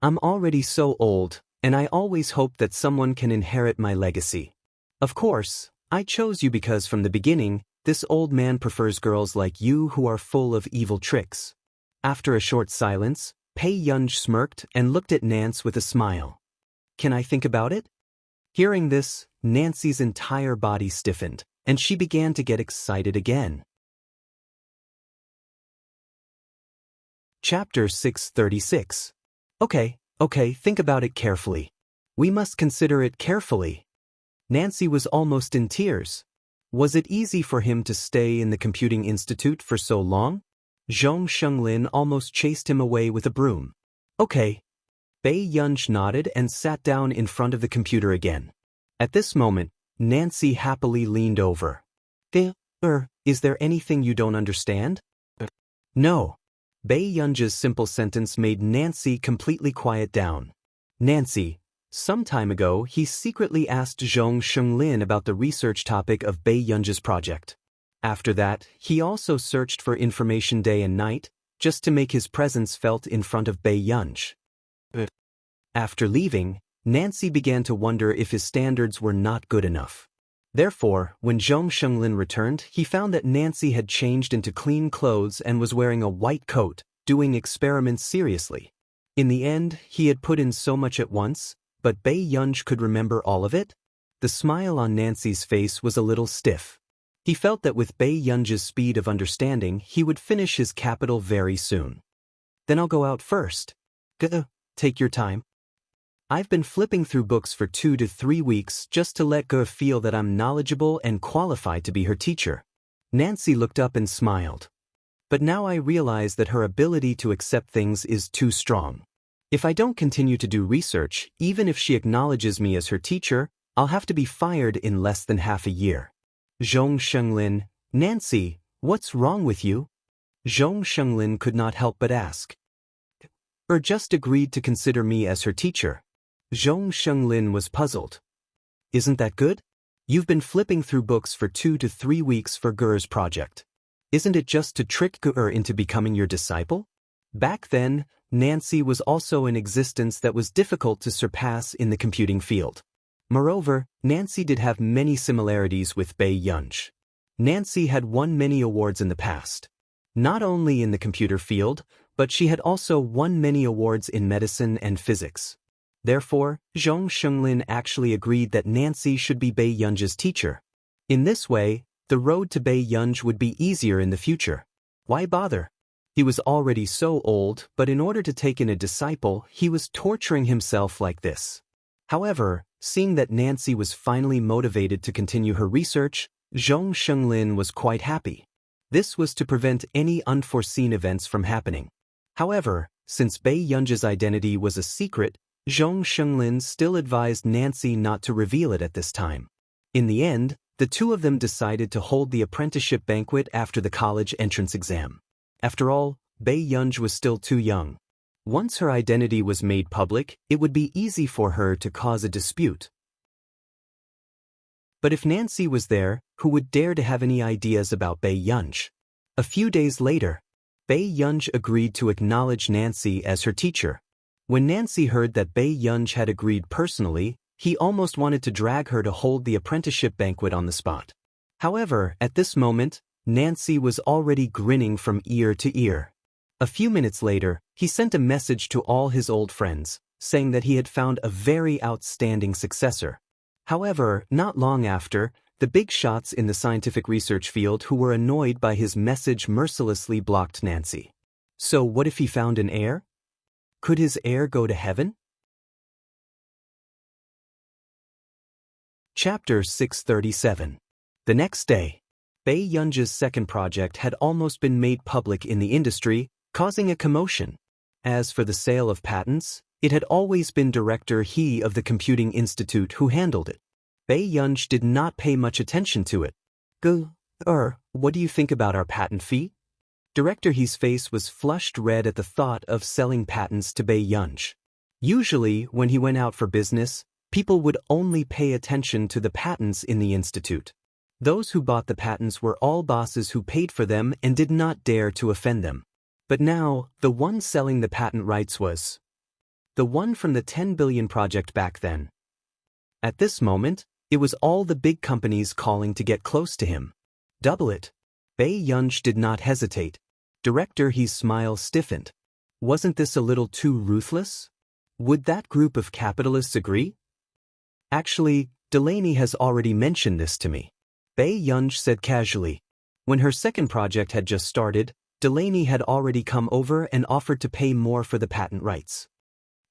"I'm already so old, and I always hope that someone can inherit my legacy. Of course, I chose you because from the beginning, this old man prefers girls like you who are full of evil tricks." After a short silence, Pei Yunj smirked and looked at Nance with a smile. "Can I think about it?" Hearing this, Nancy's entire body stiffened, and she began to get excited again. Chapter 636. Okay, think about it carefully. We must consider it carefully. Nancy was almost in tears. Was it easy for him to stay in the Computing Institute for so long? Wang Lin almost chased him away with a broom. "Okay." Bei Yunj nodded and sat down in front of the computer again. At this moment, Nancy happily leaned over. Is there anything you don't understand?" "No." Bei Yunj's simple sentence made Nancy completely quiet down. "Nancy, some time ago he secretly asked Wang Lin about the research topic of Bei Yunj's project. After that, he also searched for information day and night, just to make his presence felt in front of Bei Yunj. After leaving, Nancy began to wonder if his standards were not good enough. Therefore, when Wang Lin returned, he found that Nancy had changed into clean clothes and was wearing a white coat, doing experiments seriously. In the end, he had put in so much at once, but Bei Yunj could remember all of it? The smile on Nancy's face was a little stiff. He felt that with Bei Yunji's speed of understanding, he would finish his capital very soon. Then I'll go out first. Take your time. I've been flipping through books for 2 to 3 weeks just to let Ge feel that I'm knowledgeable and qualified to be her teacher. Nancy looked up and smiled. But now I realize that her ability to accept things is too strong. If I don't continue to do research, even if she acknowledges me as her teacher, I'll have to be fired in less than half a year. Zhong Shenglin, Nancy, what's wrong with you? Zhong Shenglin could not help but ask. Just agreed to consider me as her teacher. Zhong Shenglin was puzzled. Isn't that good? You've been flipping through books for 2 to 3 weeks for Ge's project. Isn't it just to trick Ge into becoming your disciple? Back then, Nancy was also an existence that was difficult to surpass in the computing field. Moreover, Nancy did have many similarities with Bei Yunji. Nancy had won many awards in the past. Not only in the computer field, but she had also won many awards in medicine and physics. Therefore, Zhong Shenglin actually agreed that Nancy should be Bei Yunji's teacher. In this way, the road to Bei Yunji would be easier in the future. Why bother? He was already so old, but in order to take in a disciple, he was torturing himself like this. However, seeing that Nancy was finally motivated to continue her research, Zhong Shenglin was quite happy. This was to prevent any unforeseen events from happening. However, since Bei Yunji's identity was a secret, Zhong Shenglin still advised Nancy not to reveal it at this time. In the end, the two of them decided to hold the apprenticeship banquet after the college entrance exam. After all, Bei Yunji was still too young. Once her identity was made public, it would be easy for her to cause a dispute. But if Nancy was there, who would dare to have any ideas about Bei Yunji? A few days later, Bei Yunji agreed to acknowledge Nancy as her teacher. When Nancy heard that Bei Yunji had agreed personally, he almost wanted to drag her to hold the apprenticeship banquet on the spot. However, at this moment, Nancy was already grinning from ear to ear. A few minutes later, he sent a message to all his old friends, saying that he had found a very outstanding successor. However, not long after, the big shots in the scientific research field who were annoyed by his message mercilessly blocked Nancy. So what if he found an heir? Could his heir go to heaven? Chapter 637. The next day, Bei Yunji's second project had almost been made public in the industry, causing a commotion. As for the sale of patents, it had always been Director He of the Computing Institute who handled it. Bei Yunji did not pay much attention to it. What do you think about our patent fee? Director He's face was flushed red at the thought of selling patents to Bei Yunji. Usually, when he went out for business, people would only pay attention to the patents in the institute. Those who bought the patents were all bosses who paid for them and did not dare to offend them. But now, the one selling the patent rights was the one from the 10 billion project back then. At this moment, it was all the big companies calling to get close to him. Double it. Bei Yunji did not hesitate. Director He's smile stiffened. Wasn't this a little too ruthless? Would that group of capitalists agree? Actually, Delaney has already mentioned this to me. Bei Yunji said casually. When her second project had just started, Delaney had already come over and offered to pay more for the patent rights.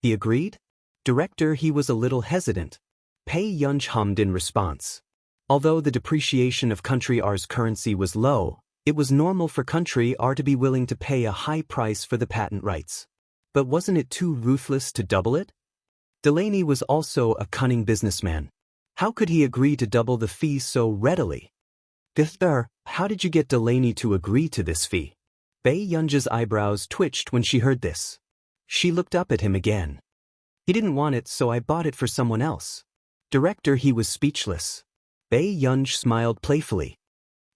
He agreed? Director He was a little hesitant. Bei Yunji hummed in response. Although the depreciation of Country R's currency was low, it was normal for Country R to be willing to pay a high price for the patent rights. But wasn't it too ruthless to double it? Delaney was also a cunning businessman. How could he agree to double the fee so readily? How did you get Delaney to agree to this fee? Bei Yunji's eyebrows twitched when she heard this. She looked up at him again. He didn't want it, so I bought it for someone else. Director He was speechless. Bei Yunji smiled playfully.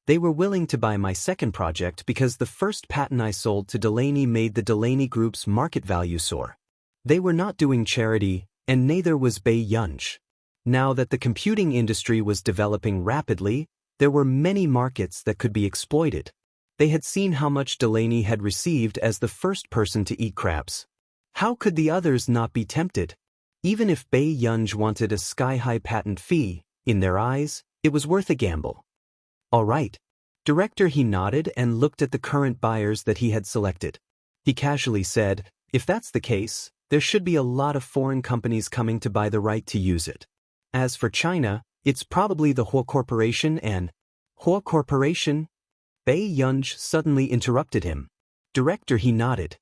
They were willing to buy my second project because the first patent I sold to Delaney made the Delaney Group's market value soar. They were not doing charity, and neither was Bei Yunji. Now that the computing industry was developing rapidly, there were many markets that could be exploited. They had seen how much Delaney had received as the first person to eat crabs. How could the others not be tempted? Even if Bei Yunji wanted a sky-high patent fee, in their eyes, it was worth a gamble. All right. Director, he nodded and looked at the current buyers that he had selected. He casually said, if that's the case, there should be a lot of foreign companies coming to buy the right to use it. As for China, it's probably the Huo Corporation and… Huo Corporation? Bei Yunj suddenly interrupted him. Director, he nodded.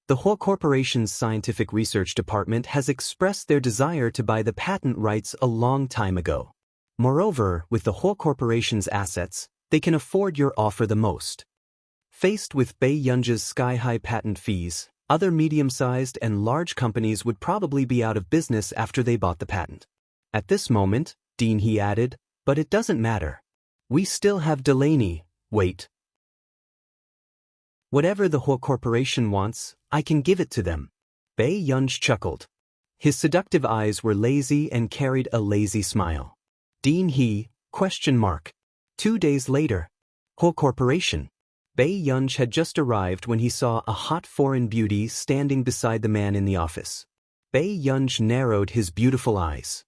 The Huo Corporation's scientific research department has expressed their desire to buy the patent rights a long time ago. Moreover, with the Huo Corporation's assets, they can afford your offer the most. Faced with Bei Yunj's sky-high patent fees, other medium-sized and large companies would probably be out of business after they bought the patent. At this moment, Dean, he added, but it doesn't matter. We still have Delaney. Wait. Whatever the Huo Corporation wants, I can give it to them. Bei Yunj chuckled. His seductive eyes were lazy and carried a lazy smile. Dean, he… 2 days later. Huo Corporation. Bei Yunj had just arrived when he saw a hot foreign beauty standing beside the man in the office. Bei Yunj narrowed his beautiful eyes.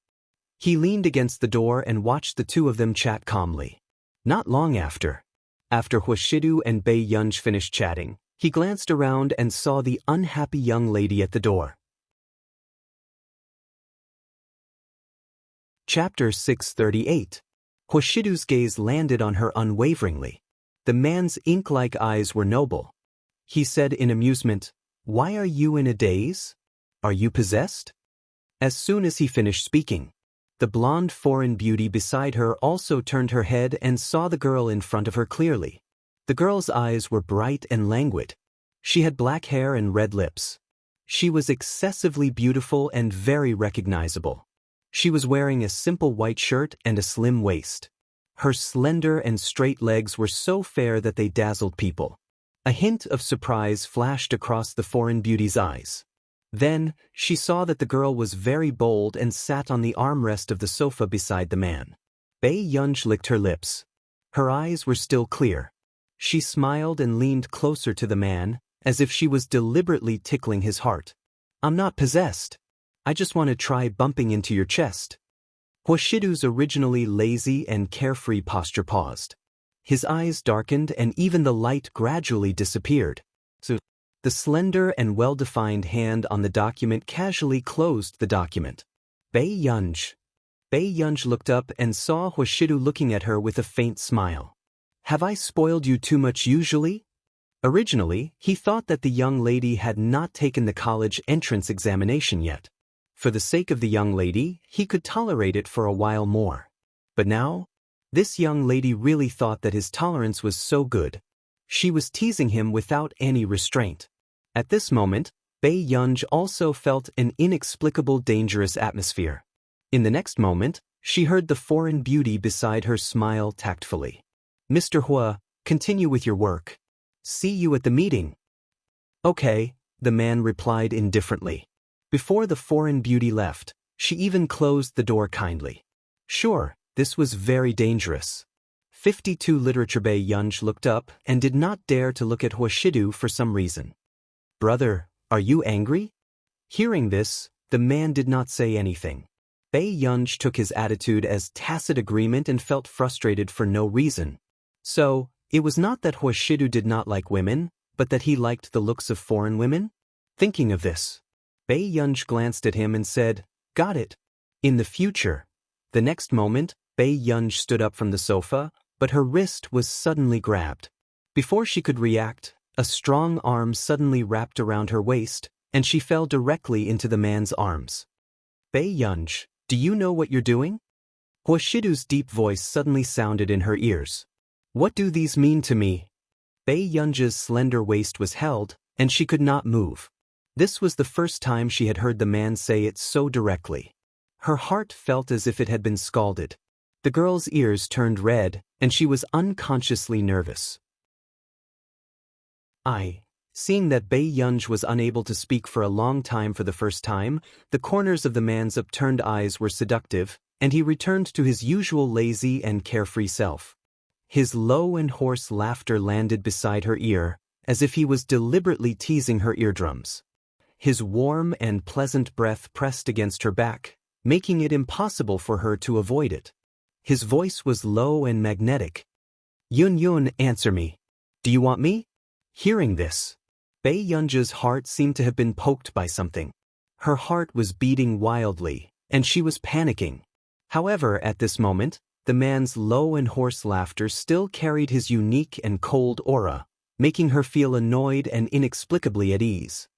He leaned against the door and watched the two of them chat calmly. Not long after Huo Shidu and Bei Yunj finished chatting, he glanced around and saw the unhappy young lady at the door. Chapter 638. Huo Shidu's gaze landed on her unwaveringly. The man's ink-like eyes were noble. He said in amusement, "Why are you in a daze? Are you possessed?" As soon as he finished speaking, the blonde foreign beauty beside her also turned her head and saw the girl in front of her clearly. The girl's eyes were bright and languid. She had black hair and red lips. She was excessively beautiful and very recognizable. She was wearing a simple white shirt and a slim waist. Her slender and straight legs were so fair that they dazzled people. A hint of surprise flashed across the foreign beauty's eyes. Then, she saw that the girl was very bold and sat on the armrest of the sofa beside the man. Bei Yunj licked her lips. Her eyes were still clear. She smiled and leaned closer to the man, as if she was deliberately tickling his heart. "I'm not possessed. I just want to try bumping into your chest." Huo Shidu's originally lazy and carefree posture paused. His eyes darkened and even the light gradually disappeared. So, the slender and well-defined hand on the document casually closed the document. Bei Yunj. Bei Yunj looked up and saw Huo Shidu looking at her with a faint smile. "Have I spoiled you too much usually?" Originally, he thought that the young lady had not taken the college entrance examination yet. For the sake of the young lady, he could tolerate it for a while more. But now, this young lady really thought that his tolerance was so good. She was teasing him without any restraint. At this moment, Bei Yunj also felt an inexplicable dangerous atmosphere. In the next moment, she heard the foreign beauty beside her smile tactfully. "Mr. Huo, continue with your work. See you at the meeting." "Okay," the man replied indifferently. Before the foreign beauty left, she even closed the door kindly. Sure, this was very dangerous. 52 Literature. Bei Yunj looked up and did not dare to look at Huo Shidu for some reason. "Brother, are you angry?" Hearing this, the man did not say anything. Bei Yunj took his attitude as tacit agreement and felt frustrated for no reason. So, it was not that Huo Shidu did not like women, but that he liked the looks of foreign women? Thinking of this, Bei Yunj glanced at him and said, "Got it. In the future." The next moment, Bei Yunj stood up from the sofa, but her wrist was suddenly grabbed. Before she could react, a strong arm suddenly wrapped around her waist, and she fell directly into the man's arms. "Bei Yunj, do you know what you're doing?" Huo Shidu's deep voice suddenly sounded in her ears. "What do these mean to me?" Bei Yunj's slender waist was held, and she could not move. This was the first time she had heard the man say it so directly. Her heart felt as if it had been scalded. The girl's ears turned red, and she was unconsciously nervous. Seeing that Bei Yunj was unable to speak for a long time for the first time, the corners of the man's upturned eyes were seductive, and he returned to his usual lazy and carefree self. His low and hoarse laughter landed beside her ear, as if he was deliberately teasing her eardrums. His warm and pleasant breath pressed against her back, making it impossible for her to avoid it. His voice was low and magnetic. Yun Yun, answer me. Do you want me? Hearing this, Bei Yunji's heart seemed to have been poked by something. Her heart was beating wildly, and she was panicking. However, at this moment, the man's low and hoarse laughter still carried his unique and cold aura, making her feel annoyed and inexplicably at ease.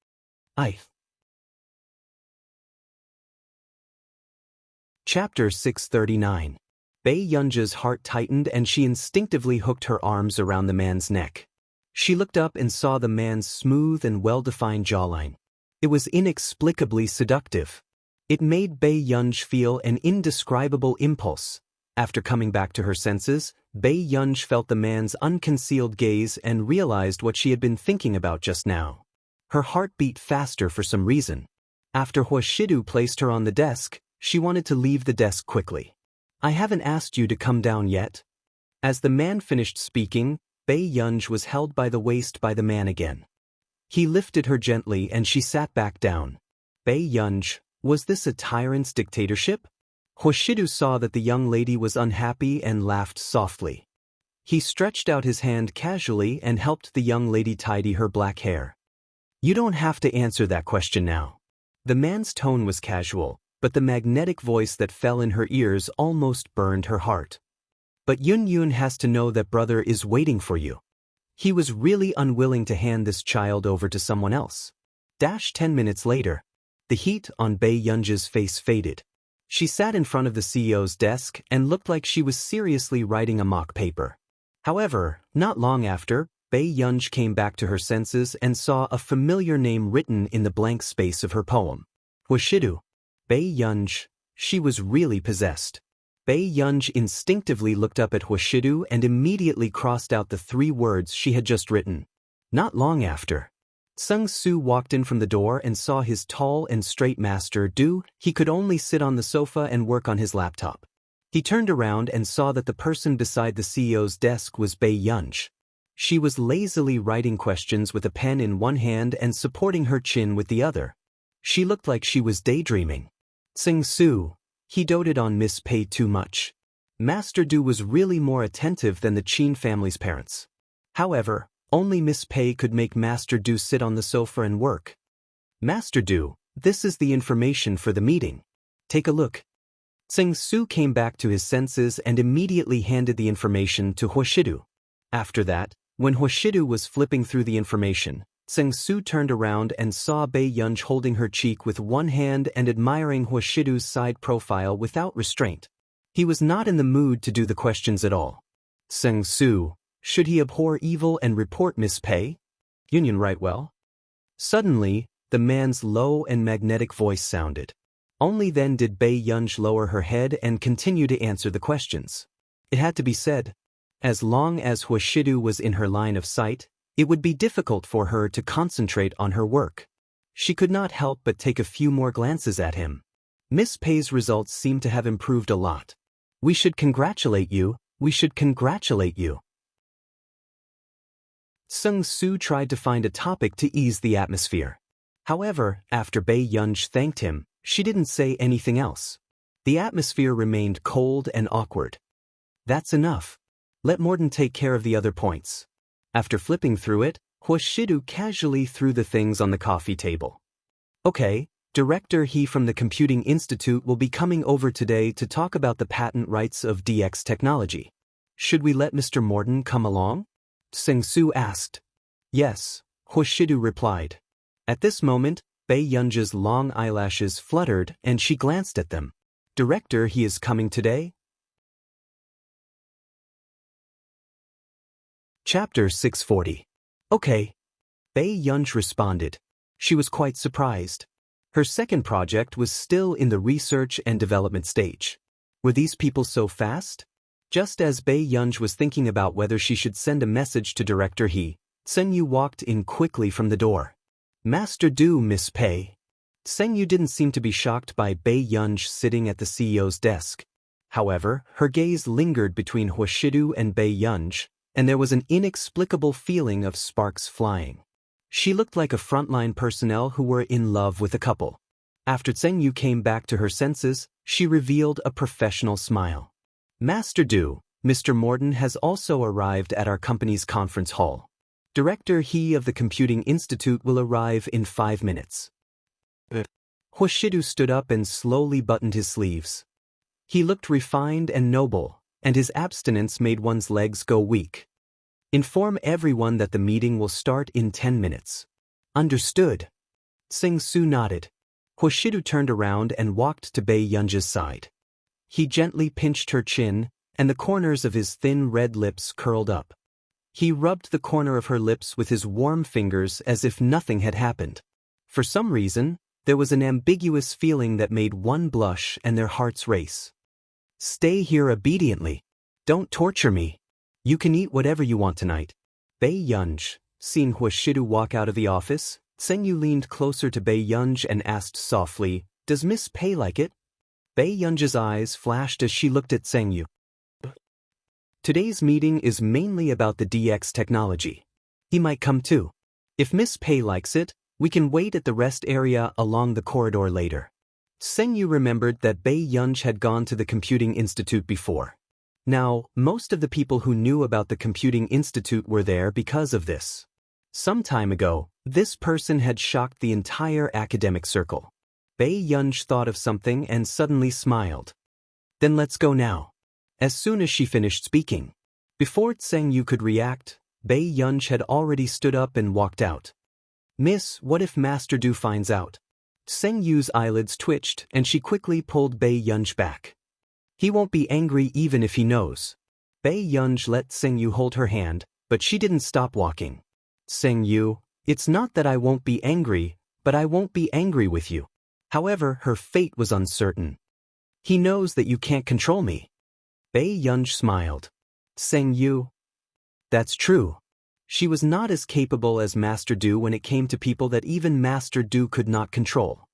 Chapter 639. Bei Yunji's heart tightened and she instinctively hooked her arms around the man's neck. She looked up and saw the man's smooth and well-defined jawline. It was inexplicably seductive. It made Bei Yunji feel an indescribable impulse. After coming back to her senses, Bei Yunji felt the man's unconcealed gaze and realized what she had been thinking about just now. Her heart beat faster for some reason. After Huashidu placed her on the desk, she wanted to leave the desk quickly. I haven't asked you to come down yet. As the man finished speaking, Bei Yunji was held by the waist by the man again. He lifted her gently and she sat back down. Bei Yunji, was this a tyrant's dictatorship? Huashidu saw that the young lady was unhappy and laughed softly. He stretched out his hand casually and helped the young lady tidy her black hair. You don't have to answer that question now. The man's tone was casual, but the magnetic voice that fell in her ears almost burned her heart. But Yun Yun has to know that brother is waiting for you. He was really unwilling to hand this child over to someone else. 10 minutes later, the heat on Bei Yunji's face faded. She sat in front of the CEO's desk and looked like she was seriously writing a mock paper. However, not long after, Bei Yunji came back to her senses and saw a familiar name written in the blank space of her poem. Huashidu. Bei Yunji. She was really possessed. Bei Yunji instinctively looked up at Huashidu and immediately crossed out the 3 words she had just written. Not long after, Sung Su walked in from the door and saw his tall and straight master do. He could only sit on the sofa and work on his laptop. He turned around and saw that the person beside the CEO's desk was Bei Yunji. She was lazily writing questions with a pen in one hand and supporting her chin with the other. She looked like she was daydreaming. Sung Su, he doted on Miss Pei too much. Master Du was really more attentive than the Qin family's parents. However, only Miss Pei could make Master Du sit on the sofa and work. Master Du, this is the information for the meeting. Take a look. Sung Su came back to his senses and immediately handed the information to Huashidu. After that, when Huashidu was flipping through the information, Sung Su turned around and saw Bei Yunji holding her cheek with one hand and admiring Huashidu's side profile without restraint. He was not in the mood to do the questions at all. Sung Su, should he abhor evil and report Miss Pei? Union right well? Suddenly, the man's low and magnetic voice sounded. Only then did Bei Yunji lower her head and continue to answer the questions. It had to be said. As long as Huashidu was in her line of sight, it would be difficult for her to concentrate on her work. She could not help but take a few more glances at him. Miss Pei's results seemed to have improved a lot. We should congratulate you. We should congratulate you. Sung Su tried to find a topic to ease the atmosphere. However, after Bei Yunji thanked him, she didn't say anything else. The atmosphere remained cold and awkward. That's enough. Let Morden take care of the other points. After flipping through it, Huashidu casually threw the things on the coffee table. Okay, Director He from the Computing Institute will be coming over today to talk about the patent rights of DX technology. Should we let Mr. Morden come along? Sung Su asked. Yes, Huashidu replied. At this moment, Bei Yunji's long eyelashes fluttered and she glanced at them. Director He is coming today? Chapter 640. Okay. Bei Yunji responded. She was quite surprised. Her second project was still in the research and development stage. Were these people so fast? Just as Bei Yunji was thinking about whether she should send a message to Director He, Seng Yu walked in quickly from the door. Master Du, Miss Pei. Seng Yu didn't seem to be shocked by Bei Yunji sitting at the CEO's desk. However, her gaze lingered between Huashidu and Bei Yunji, and there was an inexplicable feeling of sparks flying. She looked like a frontline personnel who were in love with a couple. After Seng Yu came back to her senses, she revealed a professional smile. Master Du, Mr. Morton has also arrived at our company's conference hall. Director He of the Computing Institute will arrive in 5 minutes. Hoshidu stood up and slowly buttoned his sleeves. He looked refined and noble, and his abstinence made one's legs go weak. Inform everyone that the meeting will start in 10 minutes. Understood. Sing Su nodded. Hoshidu turned around and walked to Bei Yunja's side. He gently pinched her chin, and the corners of his thin red lips curled up. He rubbed the corner of her lips with his warm fingers as if nothing had happened. For some reason, there was an ambiguous feeling that made one blush and their hearts race. Stay here obediently. Don't torture me. You can eat whatever you want tonight. Bei Yunj, seeing Hoshidu walk out of the office, Sengyu leaned closer to Bei Yunj and asked softly, "Does Miss Pei like it?" Bei Yunja's eyes flashed as she looked at Sengyu. Today's meeting is mainly about the DX technology. He might come too. If Miss Pei likes it, we can wait at the rest area along the corridor later. Sengyu remembered that Bei Yunj had gone to the Computing Institute before. Now, most of the people who knew about the Computing Institute were there because of this. Some time ago, this person had shocked the entire academic circle. Bei Yunj thought of something and suddenly smiled. Then let's go now. As soon as she finished speaking. Before Sengyu could react, Bei Yunj had already stood up and walked out. Miss, what if Master Du finds out? Sengyu's eyelids twitched and she quickly pulled Bei Yunj back. He won't be angry even if he knows. Bei Yunj let Sengyu hold her hand, but she didn't stop walking. Sengyu, it's not that I won't be angry, but I won't be angry with you. However, her fate was uncertain. He knows that you can't control me. Bei Yunj smiled. Sengyu. That's true. She was not as capable as Master Du when it came to people that even Master Du could not control.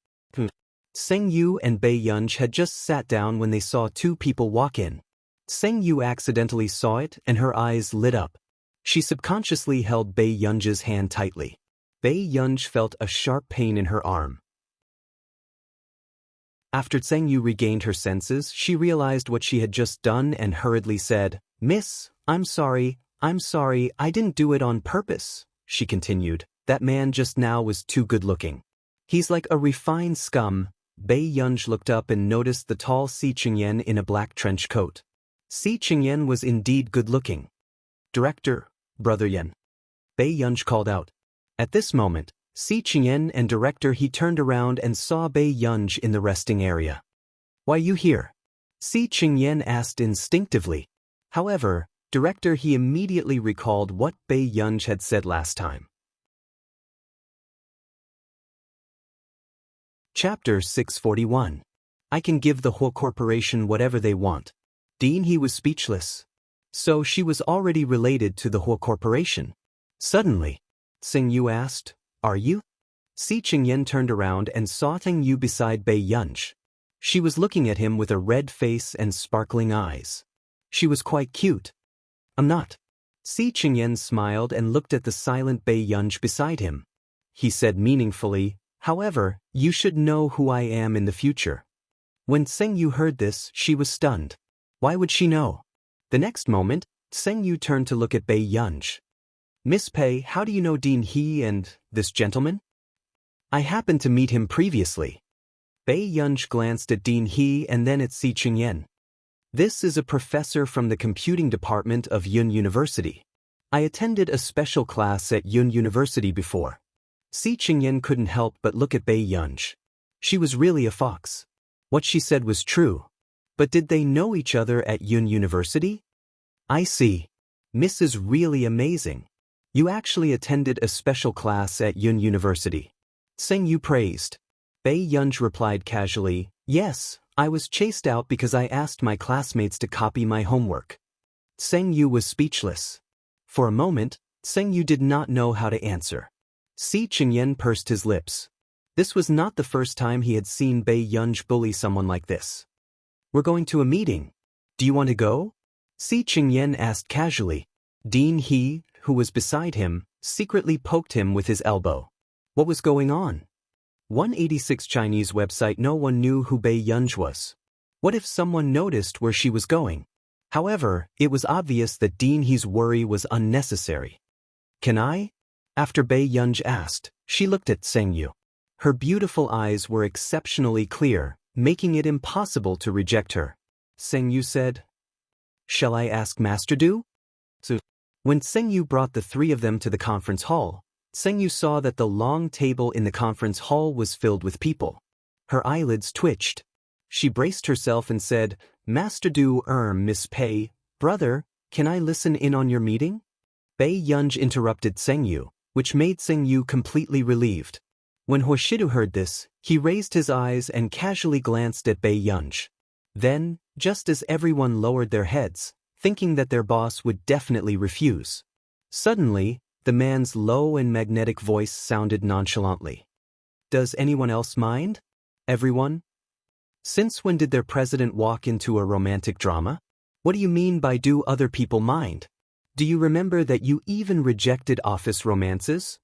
Sengyu and Bei Yunj had just sat down when they saw two people walk in. Sengyu accidentally saw it and her eyes lit up. She subconsciously held Bei Yunj's hand tightly. Bei Yunj felt a sharp pain in her arm. After Sengyu regained her senses, she realized what she had just done and hurriedly said, "Miss, I'm sorry, I didn't do it on purpose," she continued. That man just now was too good-looking. He's like a refined scum. Bei Yunj looked up and noticed the tall Si Qingyan in a black trench coat. Si Qingyan was indeed good-looking. "Director, Brother Yan," Bei Yunj called out. At this moment, Si Qingyan and Director He turned around and saw Bei Yunj in the resting area. "Why you here?" Si Qingyan asked instinctively. However, Director He immediately recalled what Bei Yunj had said last time. Chapter 641. I can give the whole corporation whatever they want. Dean He was speechless. So she was already related to the whole corporation. Suddenly, Sengyu asked, "Are you?" Si Qingyan turned around and saw Sengyu beside Bei Yunj. She was looking at him with a red face and sparkling eyes. She was quite cute. "I'm not." Si Qingyan smiled and looked at the silent Bei Yunj beside him. He said meaningfully, "However, you should know who I am in the future." When Sengyu heard this, she was stunned. Why would she know? The next moment, Sengyu turned to look at Bei Yunj. "Miss Pei, how do you know Dean He and this gentleman?" "I happened to meet him previously." Bei Yunj glanced at Dean He and then at Si Qingyan. "This is a professor from the computing department of Yun University. I attended a special class at Yun University before." Si Qingyan couldn't help but look at Bei Yunj. She was really a fox. What she said was true. But did they know each other at Yun University? "I see. Miss is really amazing. You actually attended a special class at Yun University." Sengyu praised. Bei Yunj replied casually, "Yes, I was chased out because I asked my classmates to copy my homework." Sengyu was speechless. For a moment, Sengyu did not know how to answer. Si Qingyan pursed his lips. This was not the first time he had seen Bei Yunj bully someone like this. "We're going to a meeting. Do you want to go?" Si Qingyan asked casually. Dean He, who was beside him, secretly poked him with his elbow. What was going on? 186 Chinese website. No one knew who Bei Yunj was. What if someone noticed where she was going? However, it was obvious that Dean He's worry was unnecessary. Can I? After Bei Yunj asked, she looked at Seng Yu. Her beautiful eyes were exceptionally clear, making it impossible to reject her. Seng Yu said, "Shall I ask Master Du?" So, when Seng Yu brought the three of them to the conference hall, Seng Yu saw that the long table in the conference hall was filled with people. Her eyelids twitched. She braced herself and said, "Master Du, Miss Pei, brother, can I listen in on your meeting?" Bei Yunj interrupted Seng Yu, which made Seng Yu completely relieved. When Huashidu heard this, he raised his eyes and casually glanced at Bei Yunj. Then, just as everyone lowered their heads, thinking that their boss would definitely refuse, suddenly, the man's low and magnetic voice sounded nonchalantly. "Does anyone else mind? Everyone? Since when did their president walk into a romantic drama? What do you mean by do other people mind? Do you remember that you even rejected office romances?"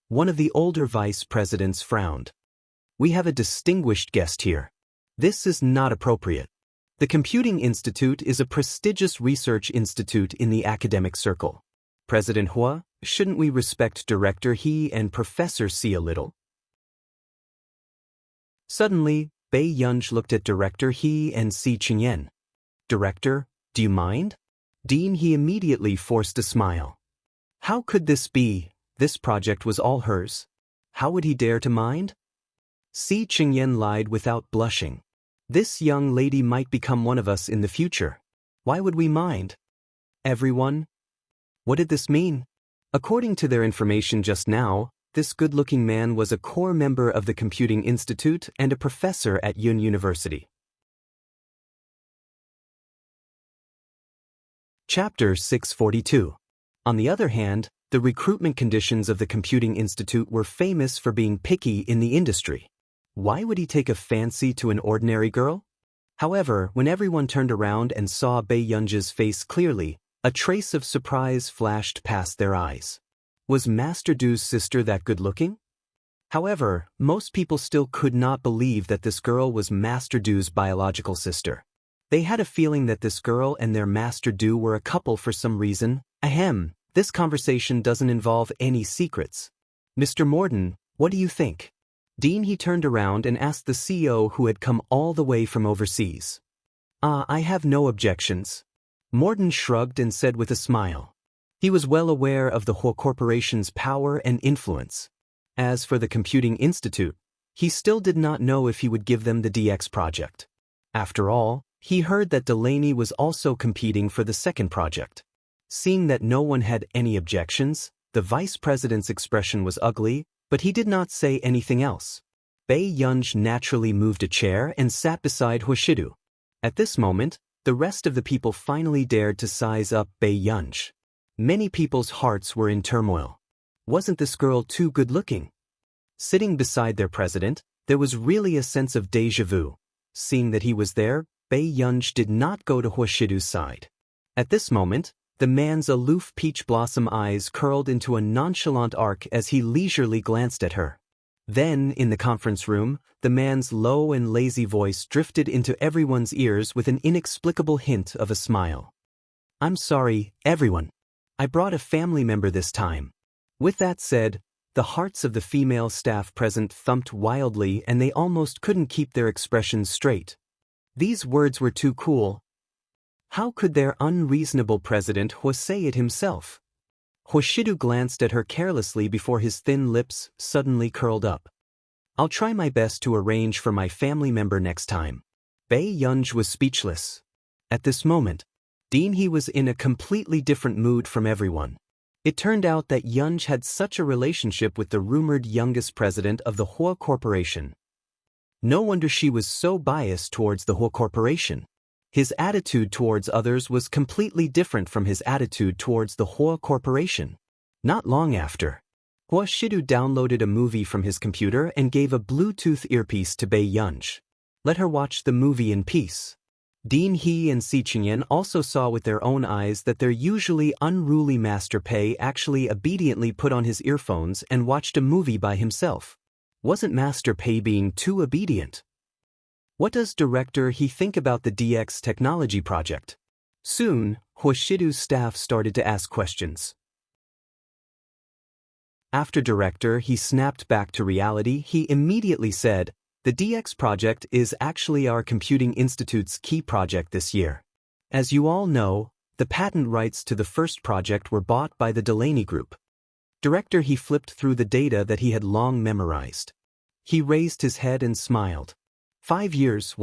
One of the older vice presidents frowned. "We have a distinguished guest here. This is not appropriate. The Computing Institute is a prestigious research institute in the academic circle. President Hua, shouldn't we respect Director He and Professor Si a little?" Suddenly, Bei Yunj looked at Director He and Si Qingyan. "Director, do you mind?" Dean He immediately forced a smile. How could this be? This project was all hers. How would he dare to mind? Si Qingyan lied without blushing. "This young lady might become one of us in the future. Why would we mind?" Everyone? What did this mean? According to their information just now, this good-looking man was a core member of the Computing Institute and a professor at Yun University. Chapter 642. On the other hand, the recruitment conditions of the Computing Institute were famous for being picky in the industry. Why would he take a fancy to an ordinary girl? However, when everyone turned around and saw Bei Yunj's face clearly, a trace of surprise flashed past their eyes. Was Master Du's sister that good-looking? However, most people still could not believe that this girl was Master Du's biological sister. They had a feeling that this girl and their Master Du were a couple for some reason. Ahem, this conversation doesn't involve any secrets. Mr. Morden, what do you think? Dean He turned around and asked the CEO who had come all the way from overseas. I have no objections. Morden shrugged and said with a smile. He was well aware of the Hua Corporation's power and influence. As for the Computing Institute, he still did not know if he would give them the DX project. After all, he heard that Delaney was also competing for the second project. Seeing that no one had any objections, the vice president's expression was ugly, but he did not say anything else. Bei Yunj naturally moved a chair and sat beside Huashidu. At this moment, the rest of the people finally dared to size up Bei Yunj. Many people's hearts were in turmoil. Wasn't this girl too good-looking? Sitting beside their president, there was really a sense of déjà vu. Seeing that he was there, Bei Yunj did not go to Huashidu's side. At this moment, the man's aloof peach blossom eyes curled into a nonchalant arc as he leisurely glanced at her. Then, in the conference room, the man's low and lazy voice drifted into everyone's ears with an inexplicable hint of a smile. "I'm sorry, everyone. I brought a family member this time." With that said, the hearts of the female staff present thumped wildly and they almost couldn't keep their expressions straight. These words were too cool. How could their unreasonable president say it himself? Huashidu glanced at her carelessly before his thin lips suddenly curled up. "I'll try my best to arrange for my family member next time." Bei Yunj was speechless. At this moment, Dean He was in a completely different mood from everyone. It turned out that Yunj had such a relationship with the rumored youngest president of the Hua Corporation. No wonder she was so biased towards the Hua Corporation. His attitude towards others was completely different from his attitude towards the Hua Corporation. Not long after, Huashidu downloaded a movie from his computer and gave a Bluetooth earpiece to Bei Yunj. Let her watch the movie in peace. Dean He and Si Qingyan also saw with their own eyes that their usually unruly Master Pei actually obediently put on his earphones and watched a movie by himself. Wasn't Master Pei being too obedient? What does Director He think about the DX technology project? Soon, Hoshidu's staff started to ask questions. After director he snapped back to reality, he immediately said, "The DX project is actually our Computing Institute's key project this year. As you all know, the patent rights to the first project were bought by the Delaney Group." Director he flipped through the data that he had long memorized. He raised his head and smiled. 5 years,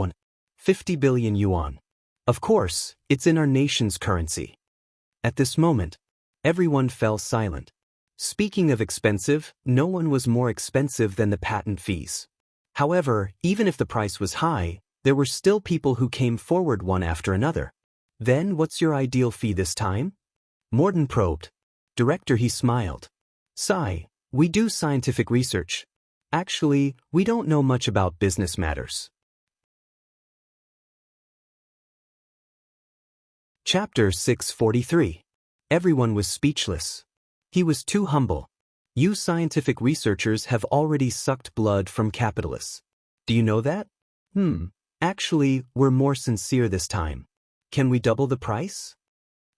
50 billion yuan. Of course, it's in our nation's currency. At this moment, everyone fell silent. Speaking of expensive, no one was more expensive than the patent fees. However, even if the price was high, there were still people who came forward one after another. "Then what's your ideal fee this time?" Morden probed. Director he smiled. "Sigh, we do scientific research. Actually, we don't know much about business matters." Chapter 643. Everyone was speechless. He was too humble. "You scientific researchers have already sucked blood from capitalists. Do you know that?" Actually, we're more sincere this time. Can we double the price?"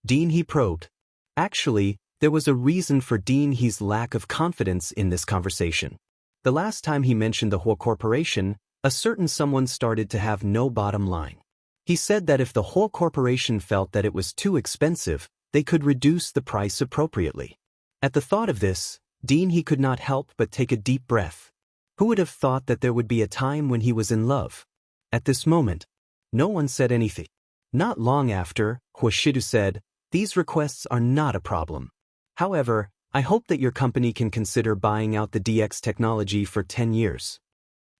Dean he probed. Actually, there was a reason for Dean He's lack of confidence in this conversation. The last time he mentioned the whole corporation, a certain someone started to have no bottom line. He said that if the whole corporation felt that it was too expensive, they could reduce the price appropriately. At the thought of this, Dean he could not help but take a deep breath. Who would have thought that there would be a time when he was in love? At this moment, no one said anything. Not long after, Hoshidu said, "These requests are not a problem. However, I hope that your company can consider buying out the DX technology for 10 years.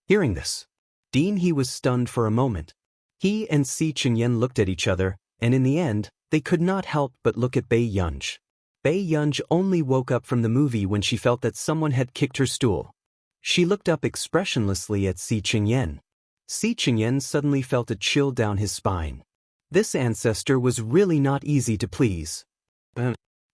Hearing this, Dean he was stunned for a moment. He and Si Chengyan looked at each other, and in the end, they could not help but look at Bei Yunj. Bei Yunj only woke up from the movie when she felt that someone had kicked her stool. She looked up expressionlessly at Si Chengyan. Si Chengyan suddenly felt a chill down his spine. This ancestor was really not easy to please.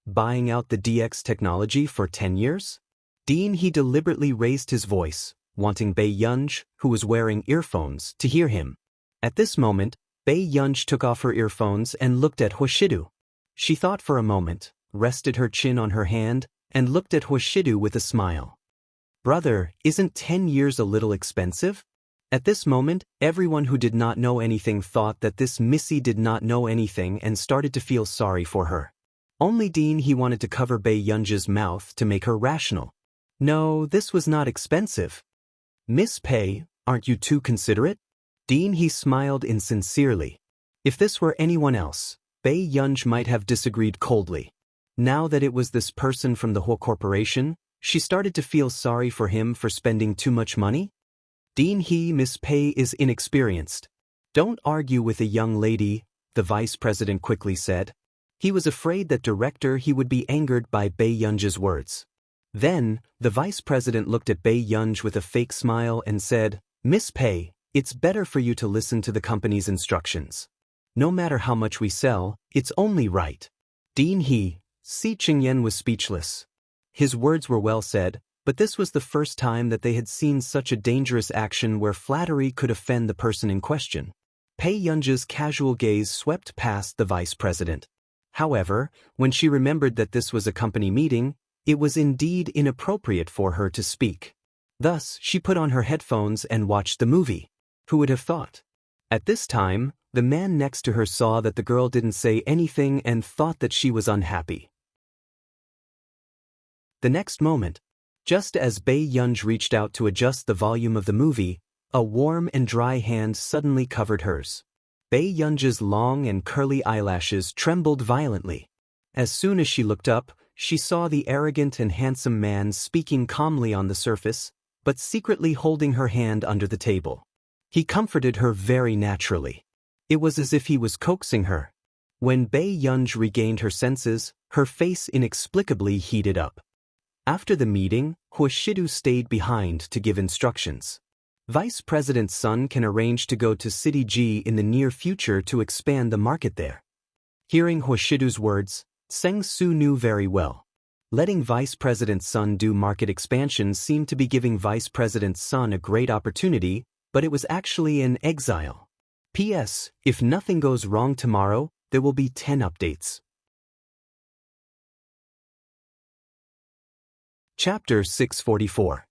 Buying out the DX technology for 10 years? Dean he deliberately raised his voice, wanting Bei Yunj, who was wearing earphones, to hear him. At this moment, Bei Yunj took off her earphones and looked at Hoshidu. She thought for a moment, rested her chin on her hand, and looked at Hoshidu with a smile. "Brother, isn't 10 years a little expensive?" At this moment, everyone who did not know anything thought that this Missy did not know anything and started to feel sorry for her. Only Dean he wanted to cover Bei Yunj's mouth to make her rational. "No, this was not expensive." "Miss Pei, aren't you too considerate?" Dean he smiled insincerely. If this were anyone else, Bei Yunj might have disagreed coldly. Now that it was this person from the whole corporation, she started to feel sorry for him for spending too much money. Dean he Miss Pei is inexperienced. "Don't argue with a young lady," the vice president quickly said. He was afraid that director he would be angered by Bei Yunj's words. Then, the vice president looked at Bei Yunj with a fake smile and said, "Miss Pei, it's better for you to listen to the company's instructions. No matter how much we sell, it's only right." Dean he, Si Chengyan was speechless. His words were well said, but this was the first time that they had seen such a dangerous action where flattery could offend the person in question. Bei Yunj's casual gaze swept past the vice president. However, when she remembered that this was a company meeting, it was indeed inappropriate for her to speak. Thus, she put on her headphones and watched the movie. Who would have thought? At this time, the man next to her saw that the girl didn't say anything and thought that she was unhappy. The next moment, just as Bei Yunj reached out to adjust the volume of the movie, a warm and dry hand suddenly covered hers. Bei Yunj's long and curly eyelashes trembled violently. As soon as she looked up, she saw the arrogant and handsome man speaking calmly on the surface, but secretly holding her hand under the table. He comforted her very naturally. It was as if he was coaxing her. When Bei Yunj regained her senses, her face inexplicably heated up. After the meeting, Hoshidu stayed behind to give instructions. Vice President's son can arrange to go to City G in the near future to expand the market there. Hearing Hoshidu's words, Seng Su knew very well. Letting Vice President's son do market expansion seemed to be giving Vice President's son a great opportunity, but it was actually an exile. P.S. If nothing goes wrong tomorrow, There will be 10 updates. Chapter 644.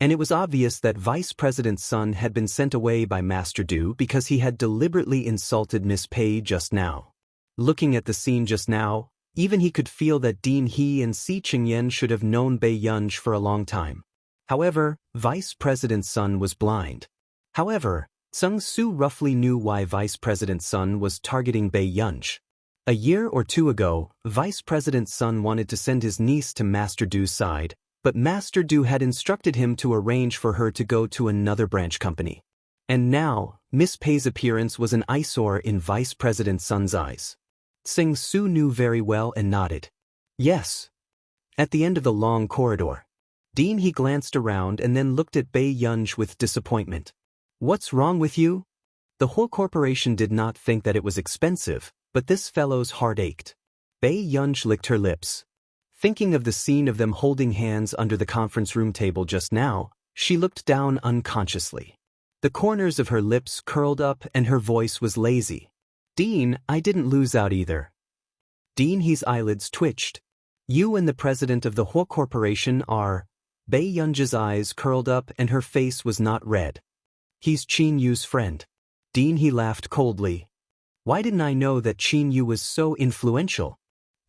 And it was obvious that Vice President's son had been sent away by Master Du because he had deliberately insulted Miss Pei just now. Looking at the scene just now, even he could feel that Dean He and Si Qingyan should have known Bei Yunj for a long time. However, Vice President's son was blind. However, Tseng Su roughly knew why Vice President's son was targeting Bei Yunj. A year or two ago, Vice President's son wanted to send his niece to Master Du's side, but Master Du had instructed him to arrange for her to go to another branch company. And now, Miss Pei's appearance was an eyesore in Vice President's son's eyes. Tseng Su knew very well and nodded. Yes. At the end of the long corridor, Dean He glanced around and then looked at Bei Yunj with disappointment. What's wrong with you? The whole corporation did not think that it was expensive, but this fellow's heart ached. Bei Yunj licked her lips. Thinking of the scene of them holding hands under the conference room table just now, she looked down unconsciously. The corners of her lips curled up and her voice was lazy. Dean, I didn't lose out either. Dean He's eyelids twitched. You and the president of the whole corporation are... Bei Yunj's eyes curled up and her face was not red. He's Qin Yu's friend. Dean He laughed coldly. Why didn't I know that Qin Yu was so influential?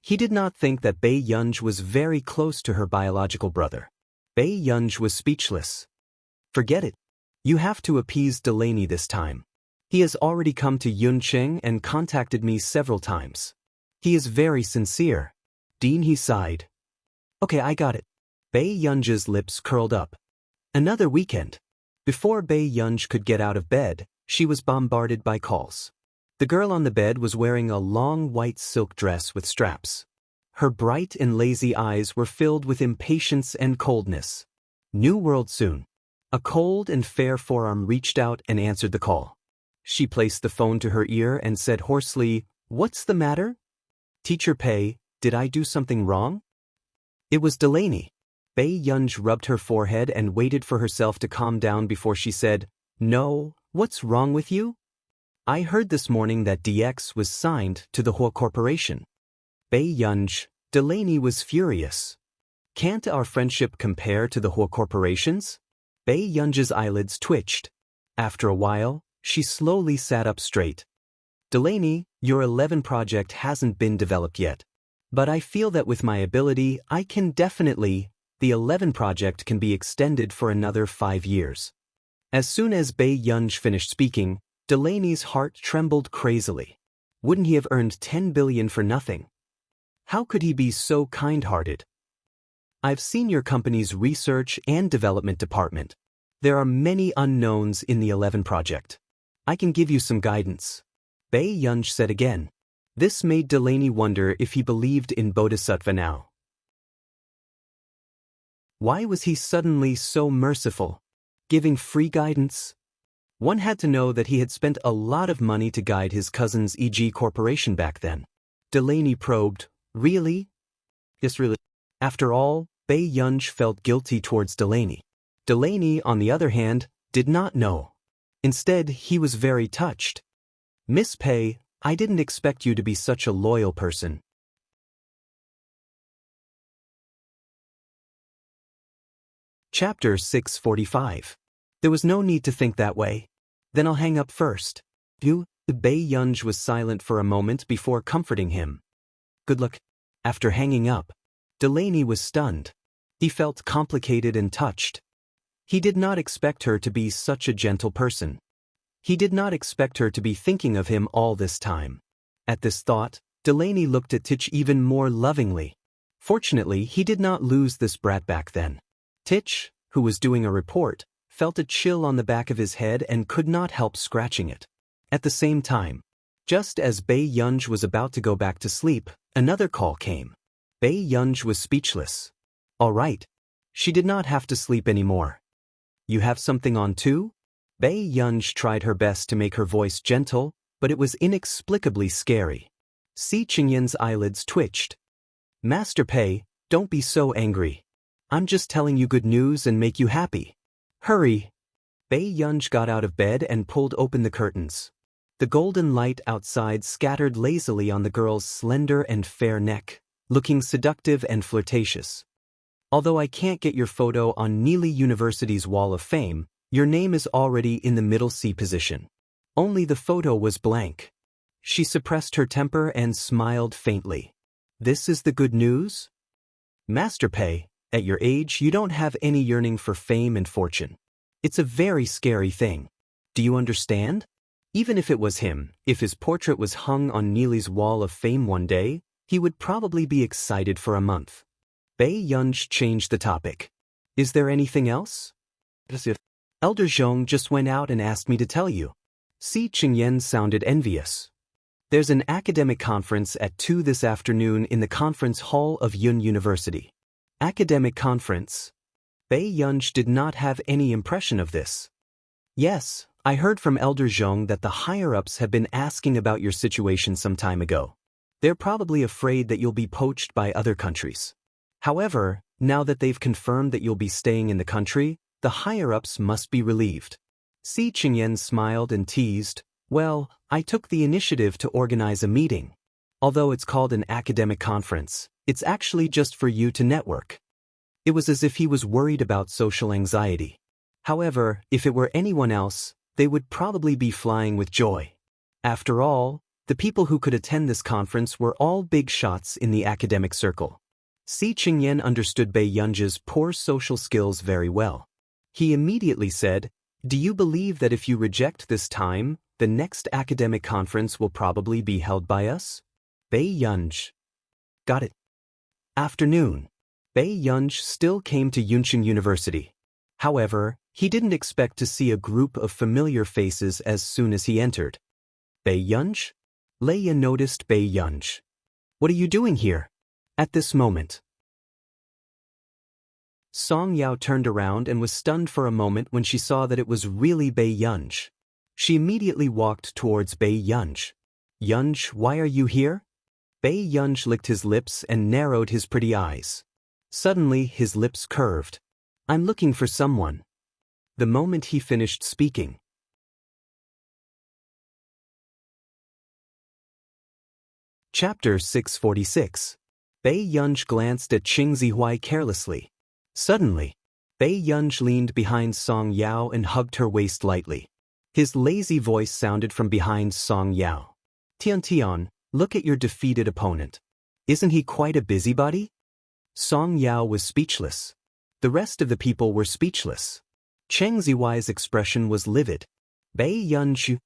He did not think that Bei Yunj was very close to her biological brother. Bei Yunj was speechless. Forget it. You have to appease Delaney this time. He has already come to Yunqing and contacted me several times. He is very sincere. Dean He sighed. Okay, I got it. Bei Yunj's lips curled up. Another weekend. Before Bei Yunj could get out of bed, she was bombarded by calls. The girl on the bed was wearing a long white silk dress with straps. Her bright and lazy eyes were filled with impatience and coldness. New world soon. A cold and fair forearm reached out and answered the call. She placed the phone to her ear and said hoarsely, "What's the matter? Teacher Pei, did I do something wrong?" It was Delaney. Bei Yunj rubbed her forehead and waited for herself to calm down before she said, "No, what's wrong with you? I heard this morning that DX was signed to the whole corporation." Bei Yunj, Delaney was furious. Can't our friendship compare to the whole corporation's? Bei Yunj's eyelids twitched. After a while, she slowly sat up straight. Delaney, your 11 project hasn't been developed yet. But I feel that with my ability, I can definitely, the 11 project can be extended for another 5 years. As soon as Bei Yunj finished speaking, Delaney's heart trembled crazily. Wouldn't he have earned 10 billion for nothing? How could he be so kind-hearted? I've seen your company's research and development department. There are many unknowns in the 11 project. I can give you some guidance. Bei Yunj said again. This made Delaney wonder if he believed in Bodhisattva now. Why was he suddenly so merciful, giving free guidance? One had to know that he had spent a lot of money to guide his cousin's EG corporation back then. Delaney probed, really? Yes, really. After all, Bei Yunj felt guilty towards Delaney. Delaney, on the other hand, did not know. Instead, he was very touched. Miss Pei, I didn't expect you to be such a loyal person. Chapter 645. There was no need to think that way. Then I'll hang up first. You? Bei Yunj was silent for a moment before comforting him. Good luck. After hanging up, Delaney was stunned. He felt complicated and touched. He did not expect her to be such a gentle person. He did not expect her to be thinking of him all this time. At this thought, Delaney looked at Titch even more lovingly. Fortunately, he did not lose this brat back then. Titch, who was doing a report, felt a chill on the back of his head and could not help scratching it. At the same time, just as Bei Yunj was about to go back to sleep, another call came. Bei Yunj was speechless. All right. She did not have to sleep anymore. You have something on too? Bei Yunj tried her best to make her voice gentle, but it was inexplicably scary. Si Qingyan's eyelids twitched. Master Pei, don't be so angry. I'm just telling you good news and make you happy. Hurry. Bei Yunj got out of bed and pulled open the curtains. The golden light outside scattered lazily on the girl's slender and fair neck, looking seductive and flirtatious. Although I can't get your photo on Neely University's Wall of Fame, your name is already in the middle C position. Only the photo was blank. She suppressed her temper and smiled faintly. This is the good news? Master Pei, at your age you don't have any yearning for fame and fortune. It's a very scary thing. Do you understand? Even if it was him, if his portrait was hung on Neely's Wall of Fame one day, he would probably be excited for a month. Bei Yunj changed the topic. Is there anything else? Elder Zhong just went out and asked me to tell you. Si Qingyan sounded envious. There's an academic conference at 2 this afternoon in the conference hall of Yun University. Academic conference? Bei Yunj did not have any impression of this. Yes, I heard from Elder Zhong that the higher-ups have been asking about your situation some time ago. They're probably afraid that you'll be poached by other countries. However, now that they've confirmed that you'll be staying in the country, the higher-ups must be relieved. Si Qingyan smiled and teased, well, I took the initiative to organize a meeting. Although it's called an academic conference, it's actually just for you to network. It was as if he was worried about social anxiety. However, if it were anyone else, they would probably be flying with joy. After all, the people who could attend this conference were all big shots in the academic circle. Si Qingyan understood Bei Yunj's poor social skills very well. He immediately said, do you believe that if you reject this time, the next academic conference will probably be held by us? Bei Yunj. Got it. Afternoon. Bei Yunj still came to Yuncheng University. However, he didn't expect to see a group of familiar faces as soon as he entered. Bei Yunj? Leia noticed Bei Yunj. What are you doing here? At this moment. Song Yao turned around and was stunned for a moment when she saw that it was really Bei Yunj. She immediately walked towards Bei Yunj. Yunj, why are you here? Bei Yunj licked his lips and narrowed his pretty eyes. Suddenly his lips curved. I'm looking for someone. The moment he finished speaking. Chapter 646. Bei Yunj glanced at Qing Zihuai carelessly. Suddenly, Bei Yunj leaned behind Song Yao and hugged her waist lightly. His lazy voice sounded from behind Song Yao. Tian, look at your defeated opponent. Isn't he quite a busybody? Song Yao was speechless. The rest of the people were speechless. Cheng Zihuai's expression was livid. Bei Yunj.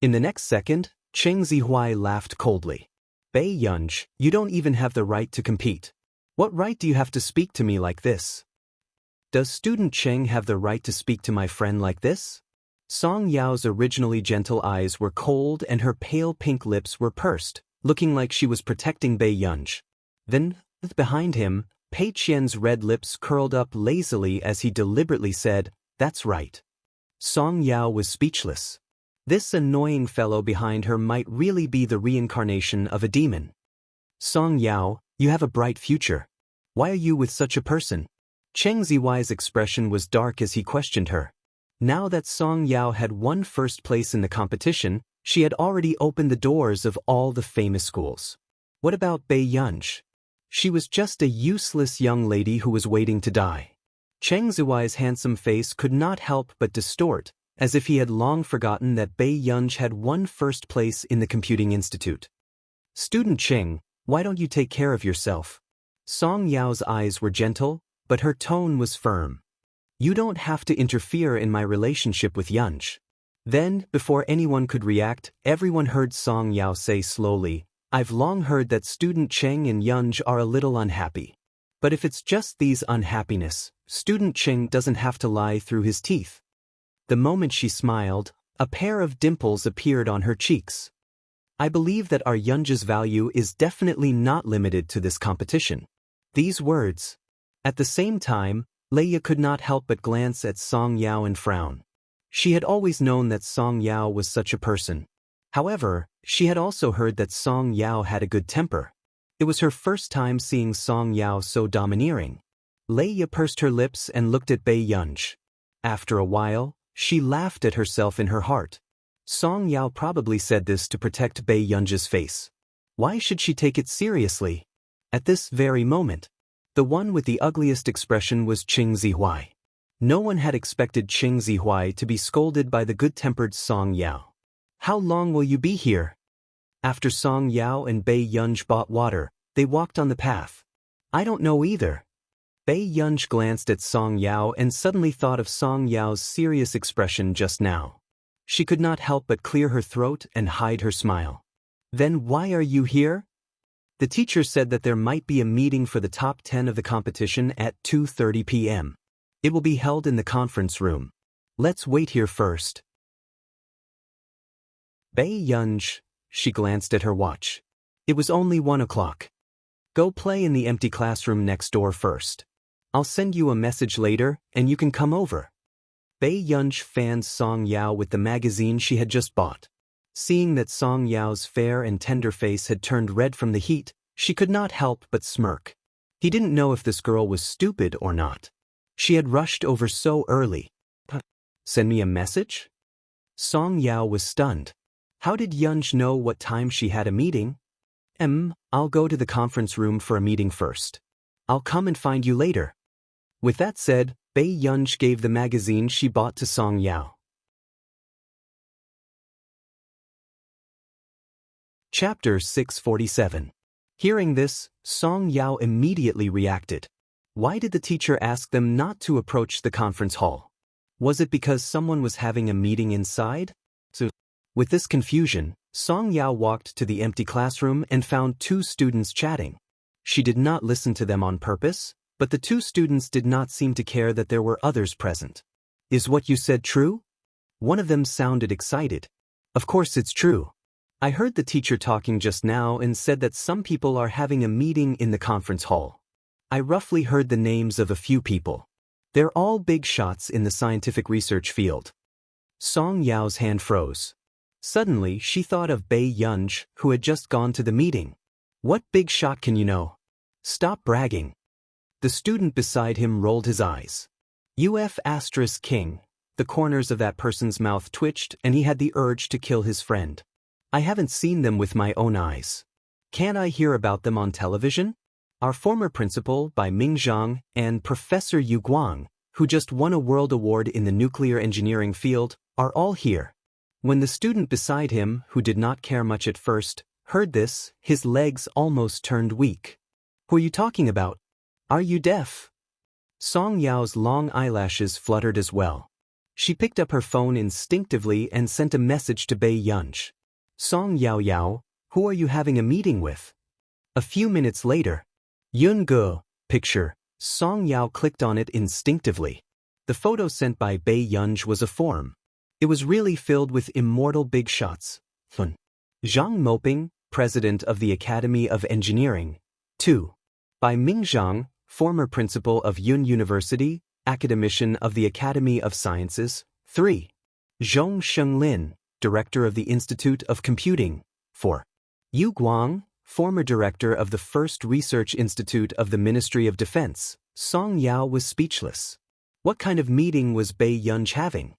In the next second, Cheng Zihuai laughed coldly. Bei Yunj, you don't even have the right to compete. What right do you have to speak to me like this? Does student Cheng have the right to speak to my friend like this? Song Yao's originally gentle eyes were cold and her pale pink lips were pursed, looking like she was protecting Bei Yunj. Then, behind him, Pei Qian's red lips curled up lazily as he deliberately said, that's right. Song Yao was speechless. This annoying fellow behind her might really be the reincarnation of a demon. Song Yao, you have a bright future. Why are you with such a person? Cheng Zihuai's expression was dark as he questioned her. Now that Song Yao had won first place in the competition, she had already opened the doors of all the famous schools. What about Bei Yunj? She was just a useless young lady who was waiting to die. Cheng Zihuai's handsome face could not help but distort, as if he had long forgotten that Bei Yunj had won first place in the Computing Institute. Student Cheng, why don't you take care of yourself? Song Yao's eyes were gentle, but her tone was firm. You don't have to interfere in my relationship with Yunj. Then, before anyone could react, everyone heard Song Yao say slowly, I've long heard that student Cheng and Yunj are a little unhappy. But if it's just these unhappiness, student Cheng doesn't have to lie through his teeth. The moment she smiled, a pair of dimples appeared on her cheeks. I believe that our Yunj's value is definitely not limited to this competition. These words. At the same time, Leia could not help but glance at Song Yao and frown. She had always known that Song Yao was such a person. However, she had also heard that Song Yao had a good temper. It was her first time seeing Song Yao so domineering. Leia pursed her lips and looked at Bei Yunj. After a while, she laughed at herself in her heart. Song Yao probably said this to protect Bei Yunji's face. Why should she take it seriously? At this very moment, the one with the ugliest expression was Qing Zihuai. No one had expected Qing Zihuai to be scolded by the good-tempered Song Yao. How long will you be here? After Song Yao and Bei Yunj bought water, they walked on the path. I don't know either. Bei Yunj glanced at Song Yao and suddenly thought of Song Yao's serious expression just now. She could not help but clear her throat and hide her smile. Then why are you here? The teacher said that there might be a meeting for the top 10 of the competition at 2:30 p.m. It will be held in the conference room. Let's wait here first. Bei Yunj, she glanced at her watch. It was only 1 o'clock. Go play in the empty classroom next door first. I'll send you a message later, and you can come over. Bei Yunj fanned Song Yao with the magazine she had just bought. Seeing that Song Yao's fair and tender face had turned red from the heat, she could not help but smirk. He didn't know if this girl was stupid or not. She had rushed over so early. Send me a message? Song Yao was stunned. How did Yunj know what time she had a meeting? I'll go to the conference room for a meeting first. I'll come and find you later. With that said, Bei Yunj gave the magazine she bought to Song Yao. Chapter 647. Hearing this, Song Yao immediately reacted. Why did the teacher ask them not to approach the conference hall? Was it because someone was having a meeting inside? With this confusion, Song Yao walked to the empty classroom and found 2 students chatting. She did not listen to them on purpose, but the 2 students did not seem to care that there were others present. Is what you said true? One of them sounded excited. Of course it's true. I heard the teacher talking just now and said that some people are having a meeting in the conference hall. I roughly heard the names of a few people. They're all big shots in the scientific research field. Song Yao's hand froze. Suddenly, she thought of Bei Yunj, who had just gone to the meeting. What big shot can you know? Stop bragging. The student beside him rolled his eyes. King. The corners of that person's mouth twitched and he had the urge to kill his friend. I haven't seen them with my own eyes. Can I hear about them on television? Our former principal, Bai Mingzhang, and Professor Yu Guang, who just won a world award in the nuclear engineering field, are all here. When the student beside him, who did not care much at first, heard this, his legs almost turned weak. Who are you talking about? Are you deaf? Song Yao's long eyelashes fluttered as well. She picked up her phone instinctively and sent a message to Bei Yunj. Song Yao, who are you having a meeting with? A few minutes later, Yun Ge, picture, Song Yao clicked on it instinctively. The photo sent by Bei Yunj was a form. It was really filled with immortal big shots. Zhang Moping, president of the Academy of Engineering. 2. Bai Mingzhang, former principal of Yun University, academician of the Academy of Sciences. 3. Zhong Lin, director of the Institute of Computing. 4. Yu Guang, former director of the First Research Institute of the Ministry of Defense. Song Yao was speechless. What kind of meeting was Bei Yunj having?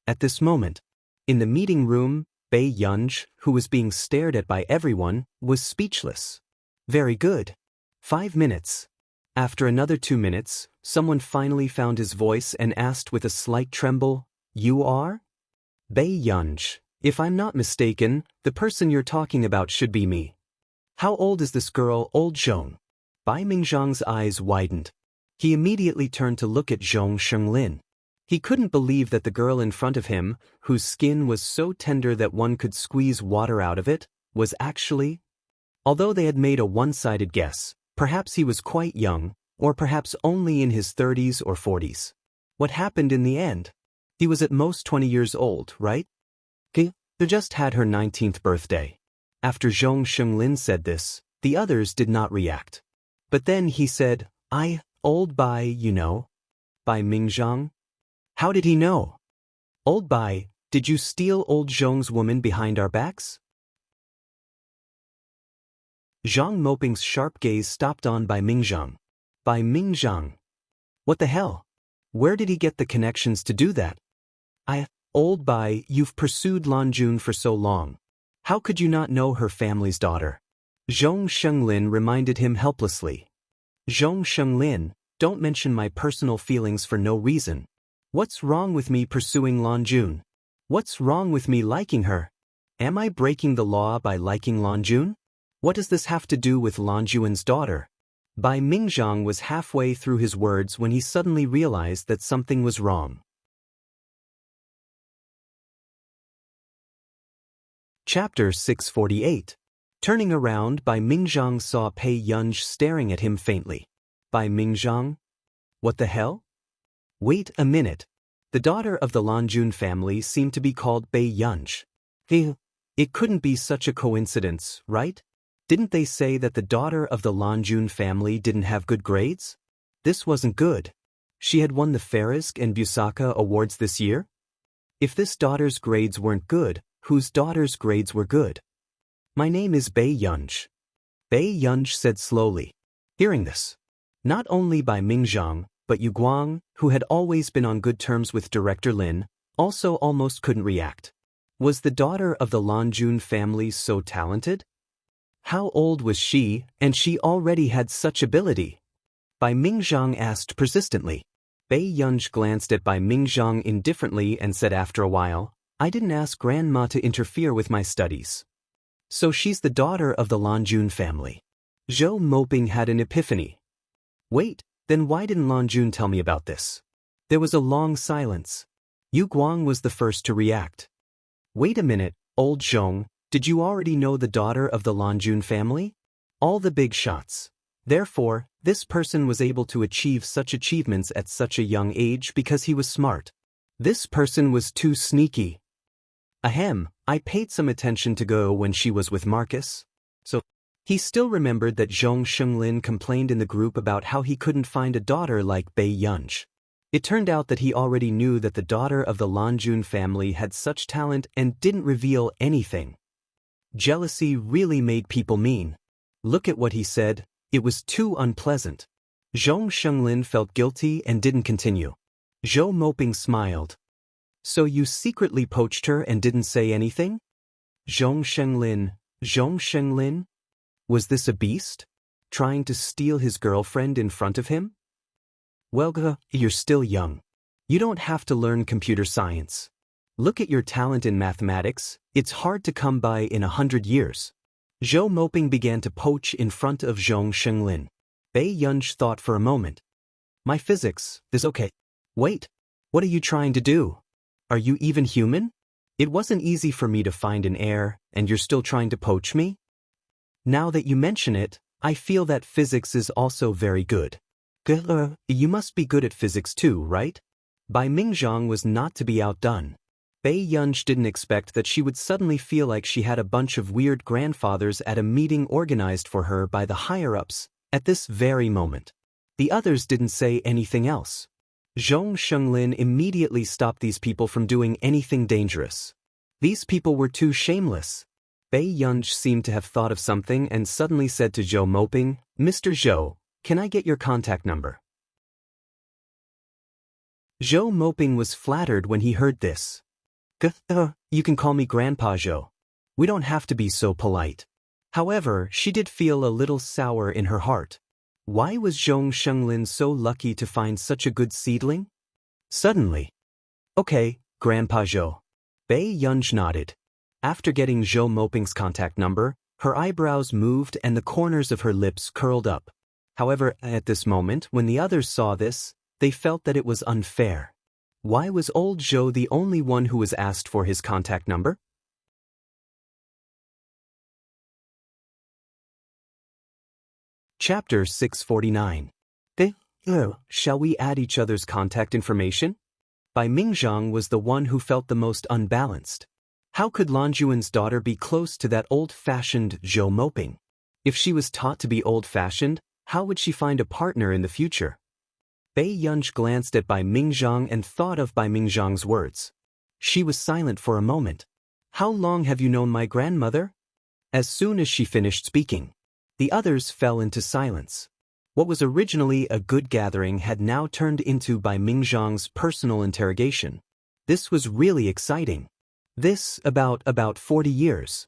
At this moment, in the meeting room, Bei Yunj, who was being stared at by everyone, was speechless. Very good. 5 minutes. After another 2 minutes, someone finally found his voice and asked with a slight tremble, You are? Bei Yunj, if I'm not mistaken, the person you're talking about should be me. How old is this girl, old Zhong? Bai Mingzhang's eyes widened. He immediately turned to look at Zhong Lin. He couldn't believe that the girl in front of him, whose skin was so tender that one could squeeze water out of it, was actually... Although they had made a one-sided guess, perhaps he was quite young, or perhaps only in his 30s or 40s. What happened in the end? He was at most 20 years old, right? They just had her 19th birthday. After Zhong Lin said this, the others did not react. But then he said, old Bai, you know. Bai Mingzhang? How did he know? Old Bai, did you steal old Zhong's woman behind our backs? Zhang Moping's sharp gaze stopped on Bai Mingzhang. Bai Mingzhang. What the hell? Where did he get the connections to do that? Old Bai, you've pursued Lanjun for so long. How could you not know her family's daughter? Zhong Shenglin reminded him helplessly. Zhong Shenglin, don't mention my personal feelings for no reason. What's wrong with me pursuing Lanjun? What's wrong with me liking her? Am I breaking the law by liking Lanjun? What does this have to do with Lanjuan's daughter? Bai Mingzhang was halfway through his words when he suddenly realized that something was wrong. Chapter 648. Turning around, Bai Mingzhang saw Pei Yunj staring at him faintly. Bai Mingzhang? What the hell? Wait a minute. The daughter of the Lanjun family seemed to be called Bei Yunj. It couldn't be such a coincidence, right? Didn't they say that the daughter of the Lanjun family didn't have good grades? This wasn't good. She had won the Farisk and Busaka awards this year? If this daughter's grades weren't good, whose daughter's grades were good? My name is Bei Yunj. Bei Yunj said slowly. Hearing this, not only by Mingzhang, but Yu Guang, who had always been on good terms with Director Lin, also almost couldn't react. Was the daughter of the Lanjun family so talented? How old was she, and she already had such ability? Bai Mingzhang asked persistently. Bei Yunj glanced at Bai Mingzhang indifferently and said after a while, I didn't ask Grandma to interfere with my studies. So she's the daughter of the Lanjun family. Zhou Moping had an epiphany. Wait, then why didn't Lanjun tell me about this? There was a long silence. Yu Guang was the first to react. Wait a minute, old Zhong, did you already know the daughter of the Lanjun family? All the big shots. Therefore, this person was able to achieve such achievements at such a young age because he was smart. This person was too sneaky. Ahem, I paid some attention to Go when she was with Marcus. So, he still remembered that Zhong Shenglin complained in the group about how he couldn't find a daughter like Bei Yunj. It turned out that he already knew that the daughter of the Lanjun family had such talent and didn't reveal anything. Jealousy really made people mean. Look at what he said, it was too unpleasant. Zhong Shenglin felt guilty and didn't continue. Zhou Moping smiled. So you secretly poached her and didn't say anything? Zhong Shenglin? Was this a beast? Trying to steal his girlfriend in front of him? Well, you're still young. You don't have to learn computer science. Look at your talent in mathematics, it's hard to come by in 100 years. Zhou Moping began to poach in front of Zhong Shenglin. Bei Yunj thought for a moment. My physics is okay. Wait, what are you trying to do? Are you even human? It wasn't easy for me to find an heir, and you're still trying to poach me? Now that you mention it, I feel that physics is also very good. You must be good at physics too, right? Bai Mingzhang was not to be outdone. Bei Yunj didn't expect that she would suddenly feel like she had a bunch of weird grandfathers at a meeting organized for her by the higher-ups, at this very moment. The others didn't say anything else. Zhong Shenglin immediately stopped these people from doing anything dangerous. These people were too shameless. Bei Yunj seemed to have thought of something and suddenly said to Zhou Moping, Mr. Zhou, can I get your contact number? Zhou Moping was flattered when he heard this. You can call me Grandpa Zhou. We don't have to be so polite. However, she did feel a little sour in her heart. Why was Zhong Shenglin so lucky to find such a good seedling? Suddenly. Okay, Grandpa Zhou. Bei Yunj nodded. After getting Zhou Moping's contact number, her eyebrows moved and the corners of her lips curled up. However, at this moment, when the others saw this, they felt that it was unfair. Why was old Zhou the only one who was asked for his contact number? Chapter 649. Shall we add each other's contact information? Bai Mingzhang was the one who felt the most unbalanced. How could Lanjuan's daughter be close to that old-fashioned Zhou Moping? If she was taught to be old-fashioned, how would she find a partner in the future? Bei Yunj glanced at Bai Mingzhang and thought of Bai Mingzhang's words. She was silent for a moment. How long have you known my grandmother? As soon as she finished speaking, the others fell into silence. What was originally a good gathering had now turned into Bai Mingzhang's personal interrogation. This was really exciting. This, about 40 years.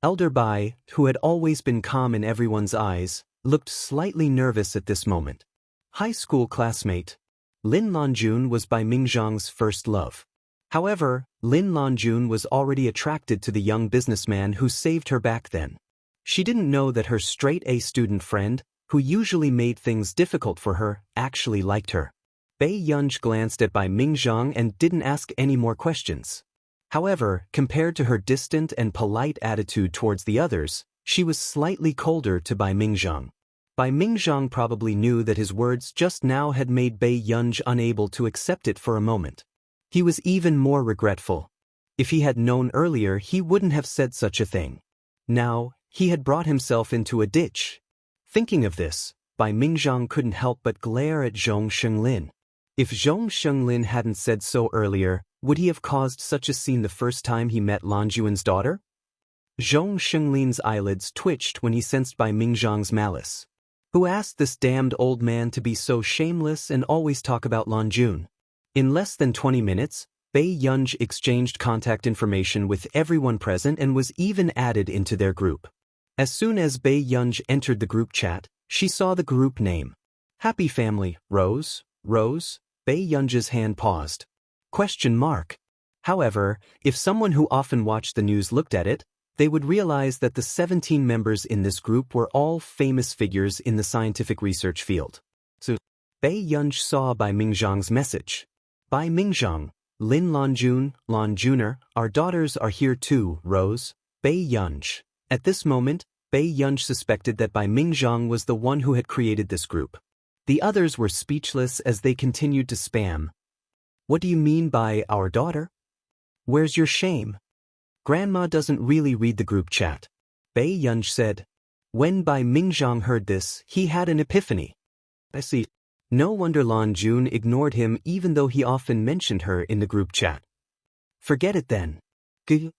Elder Bai, who had always been calm in everyone's eyes, looked slightly nervous at this moment. High school classmate. Lin Lanjun was Bai Mingzhang's first love. However, Lin Lanjun was already attracted to the young businessman who saved her back then. She didn't know that her straight-A student friend, who usually made things difficult for her, actually liked her. Bai Yunj glanced at Bai Mingzhang and didn't ask any more questions. However, compared to her distant and polite attitude towards the others, she was slightly colder to Bai Mingzhang. Bai Mingzhang probably knew that his words just now had made Bai Yunj unable to accept it for a moment. He was even more regretful. If he had known earlier, he wouldn't have said such a thing. Now, he had brought himself into a ditch. Thinking of this, Bai Mingzhang couldn't help but glare at Zhong Shenglin. If Zhong Shenglin hadn't said so earlier, would he have caused such a scene the first time he met Lan Juan's daughter? Zhong Shenglin's eyelids twitched when he sensed Bai Mingzhang's malice. Who asked this damned old man to be so shameless and always talk about Lan Jun? In less than 20 minutes, Bai Yunj exchanged contact information with everyone present and was even added into their group. As soon as Bai Yunj entered the group chat, she saw the group name. Happy Family, Rose. Bai Yunj's hand paused. ? However, if someone who often watched the news looked at it, they would realize that the 17 members in this group were all famous figures in the scientific research field. So, Bai Yunj saw Bai Mingzhang's message. Bai Mingzhang, Lin Lanjuner, our daughters are here too, Rose. Bai Yunj. At this moment, Bai Yunj suspected that Bai Mingzhang was the one who had created this group. The others were speechless as they continued to spam. What do you mean by our daughter? Where's your shame? Grandma doesn't really read the group chat. Bai Yunj said. When Bai Mingzhang heard this, he had an epiphany. I see. No wonder Lan Jun ignored him even though he often mentioned her in the group chat. Forget it then. Do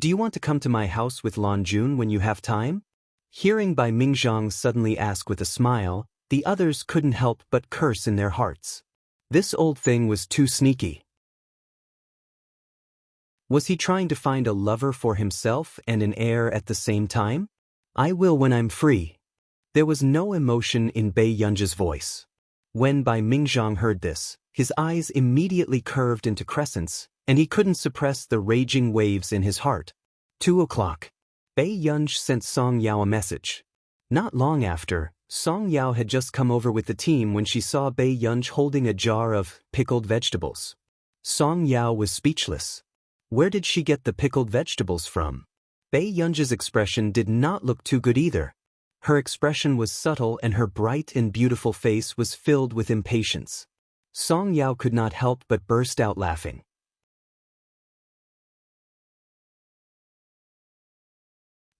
you want to come to my house with Lan Jun when you have time? Hearing Bai Mingzhang suddenly ask with a smile, the others couldn't help but curse in their hearts. This old thing was too sneaky. Was he trying to find a lover for himself and an heir at the same time? I will when I'm free. There was no emotion in Bai Yunj's voice. When Bai Mingzhang heard this, his eyes immediately curved into crescents, and he couldn't suppress the raging waves in his heart. 2 o'clock. Bai Yunj sent Song Yao a message. Not long after, Song Yao had just come over with the team when she saw Bai Yunj holding a jar of pickled vegetables. Song Yao was speechless. Where did she get the pickled vegetables from? Bai Yunj's expression did not look too good either. Her expression was subtle and her bright and beautiful face was filled with impatience. Song Yao could not help but burst out laughing.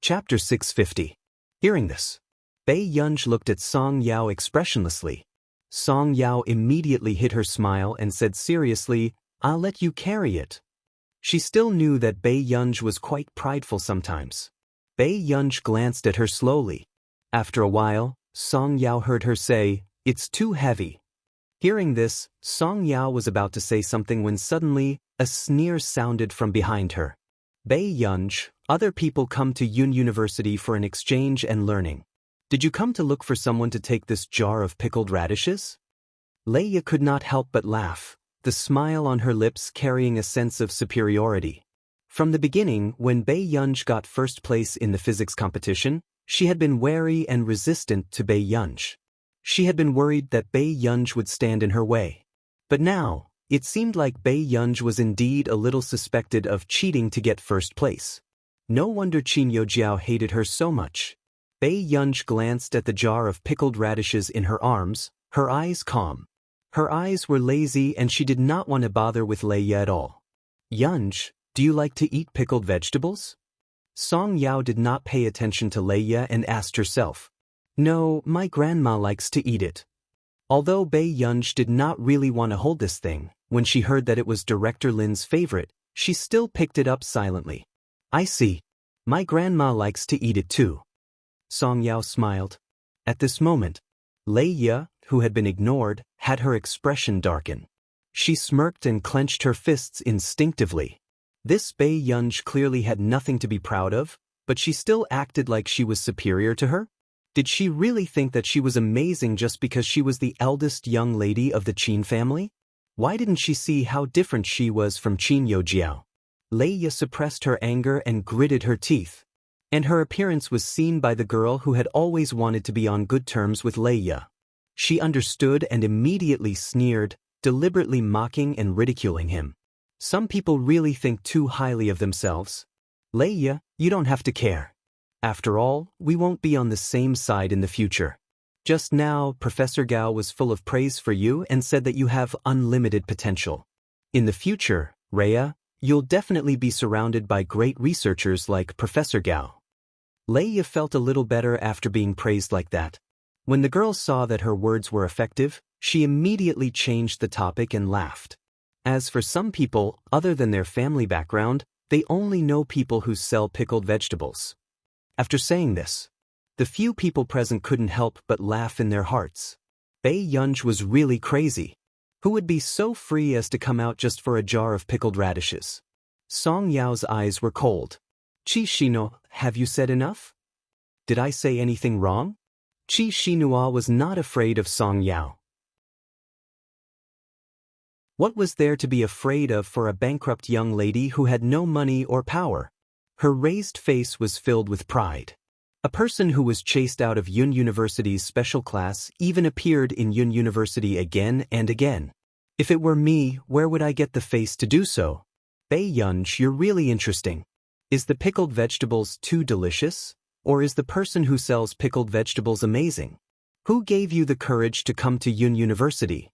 Chapter 650. Hearing this, Bai Yunj looked at Song Yao expressionlessly. Song Yao immediately hid her smile and said seriously, I'll let you carry it. She still knew that Bai Yunj was quite prideful sometimes. Bai Yunj glanced at her slowly. After a while, Song Yao heard her say, It's too heavy. Hearing this, Song Yao was about to say something when suddenly, a sneer sounded from behind her. Bai Yunj, other people come to Yun University for an exchange and learning. Did you come to look for someone to take this jar of pickled radishes? Leia could not help but laugh, the smile on her lips carrying a sense of superiority. From the beginning, when Bai Yunj got first place in the physics competition, she had been wary and resistant to Bai Yunj. She had been worried that Bai Yunj would stand in her way. But now, it seemed like Bai Yunj was indeed a little suspected of cheating to get first place. No wonder Qin Yojiao hated her so much. Bai Yunj glanced at the jar of pickled radishes in her arms, her eyes calm. Her eyes were lazy and she did not want to bother with Leia at all. Yunj, do you like to eat pickled vegetables? Song Yao did not pay attention to Leia and asked herself. No, my grandma likes to eat it. Although Bai Yunj did not really want to hold this thing, when she heard that it was Director Lin's favorite, she still picked it up silently. I see. My grandma likes to eat it too. Song Yao smiled. At this moment, Leia, who had been ignored, had her expression darken. She smirked and clenched her fists instinctively. This Bei Yunj clearly had nothing to be proud of, but she still acted like she was superior to her? Did she really think that she was amazing just because she was the eldest young lady of the Qin family? Why didn't she see how different she was from Qin Youjiao? Leia suppressed her anger and gritted her teeth. And her appearance was seen by the girl who had always wanted to be on good terms with Leia. She understood and immediately sneered, deliberately mocking and ridiculing him. Some people really think too highly of themselves. Leia, you don't have to care. After all, we won't be on the same side in the future. Just now, Professor Gao was full of praise for you and said that you have unlimited potential. In the future, Rhea, you'll definitely be surrounded by great researchers like Professor Gao. Leia felt a little better after being praised like that. When the girl saw that her words were effective, she immediately changed the topic and laughed. As for some people, other than their family background, they only know people who sell pickled vegetables. After saying this, the few people present couldn't help but laugh in their hearts. Bei Yunj was really crazy. Who would be so free as to come out just for a jar of pickled radishes? Song Yao's eyes were cold. Qi Shino, have you said enough? Did I say anything wrong? Qi Shinua was not afraid of Song Yao. What was there to be afraid of for a bankrupt young lady who had no money or power? Her raised face was filled with pride. A person who was chased out of Yun University's special class even appeared in Yun University again and again. If it were me, where would I get the face to do so? Bei Yunj, you're really interesting. Is the pickled vegetables too delicious? Or is the person who sells pickled vegetables amazing? Who gave you the courage to come to Yun University?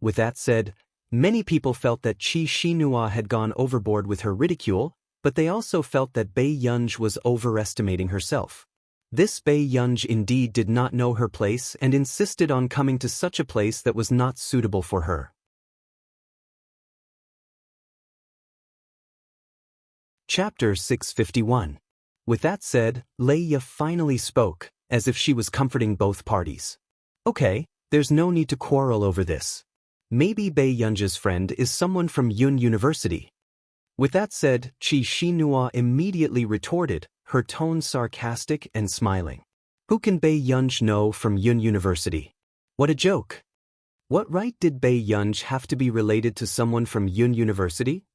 With that said, many people felt that Qi Shinua had gone overboard with her ridicule, but they also felt that Bei Yunj was overestimating herself. This Bei Yunj indeed did not know her place and insisted on coming to such a place that was not suitable for her. Chapter 651. With that said, Leia finally spoke, as if she was comforting both parties. Okay, there's no need to quarrel over this. Maybe Bei Yunj's friend is someone from Yun University. With that said, Qi Shinua immediately retorted, her tone sarcastic and smiling. Who can Bei Yunj know from Yun University? What a joke! What right did Bei Yunj have to be related to someone from Yun University?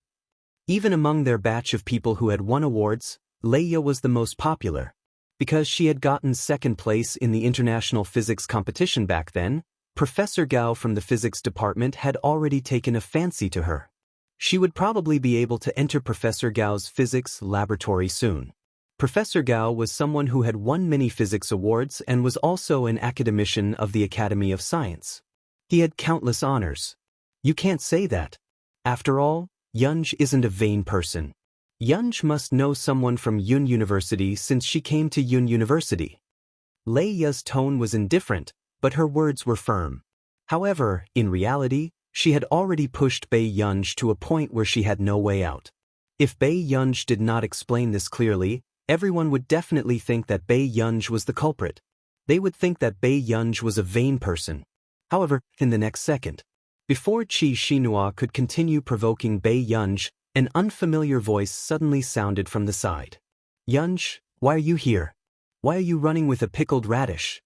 Even among their batch of people who had won awards, Leia was the most popular. Because she had gotten second place in the international physics competition back then, Professor Gao from the physics department had already taken a fancy to her. She would probably be able to enter Professor Gao's physics laboratory soon. Professor Gao was someone who had won many physics awards and was also an academician of the Academy of Science. He had countless honors. You can't say that. After all, Yunj isn't a vain person. Yunj must know someone from Yun University since she came to Yun University. Leia's tone was indifferent, but her words were firm. However, in reality, she had already pushed Bei Yunj to a point where she had no way out. If Bei Yunj did not explain this clearly, everyone would definitely think that Bei Yunj was the culprit. They would think that Bei Yunj was a vain person. However, in the next second, before Qi Shinua could continue provoking Bei Yunj, an unfamiliar voice suddenly sounded from the side. Yunj, why are you here? Why are you running with a pickled radish?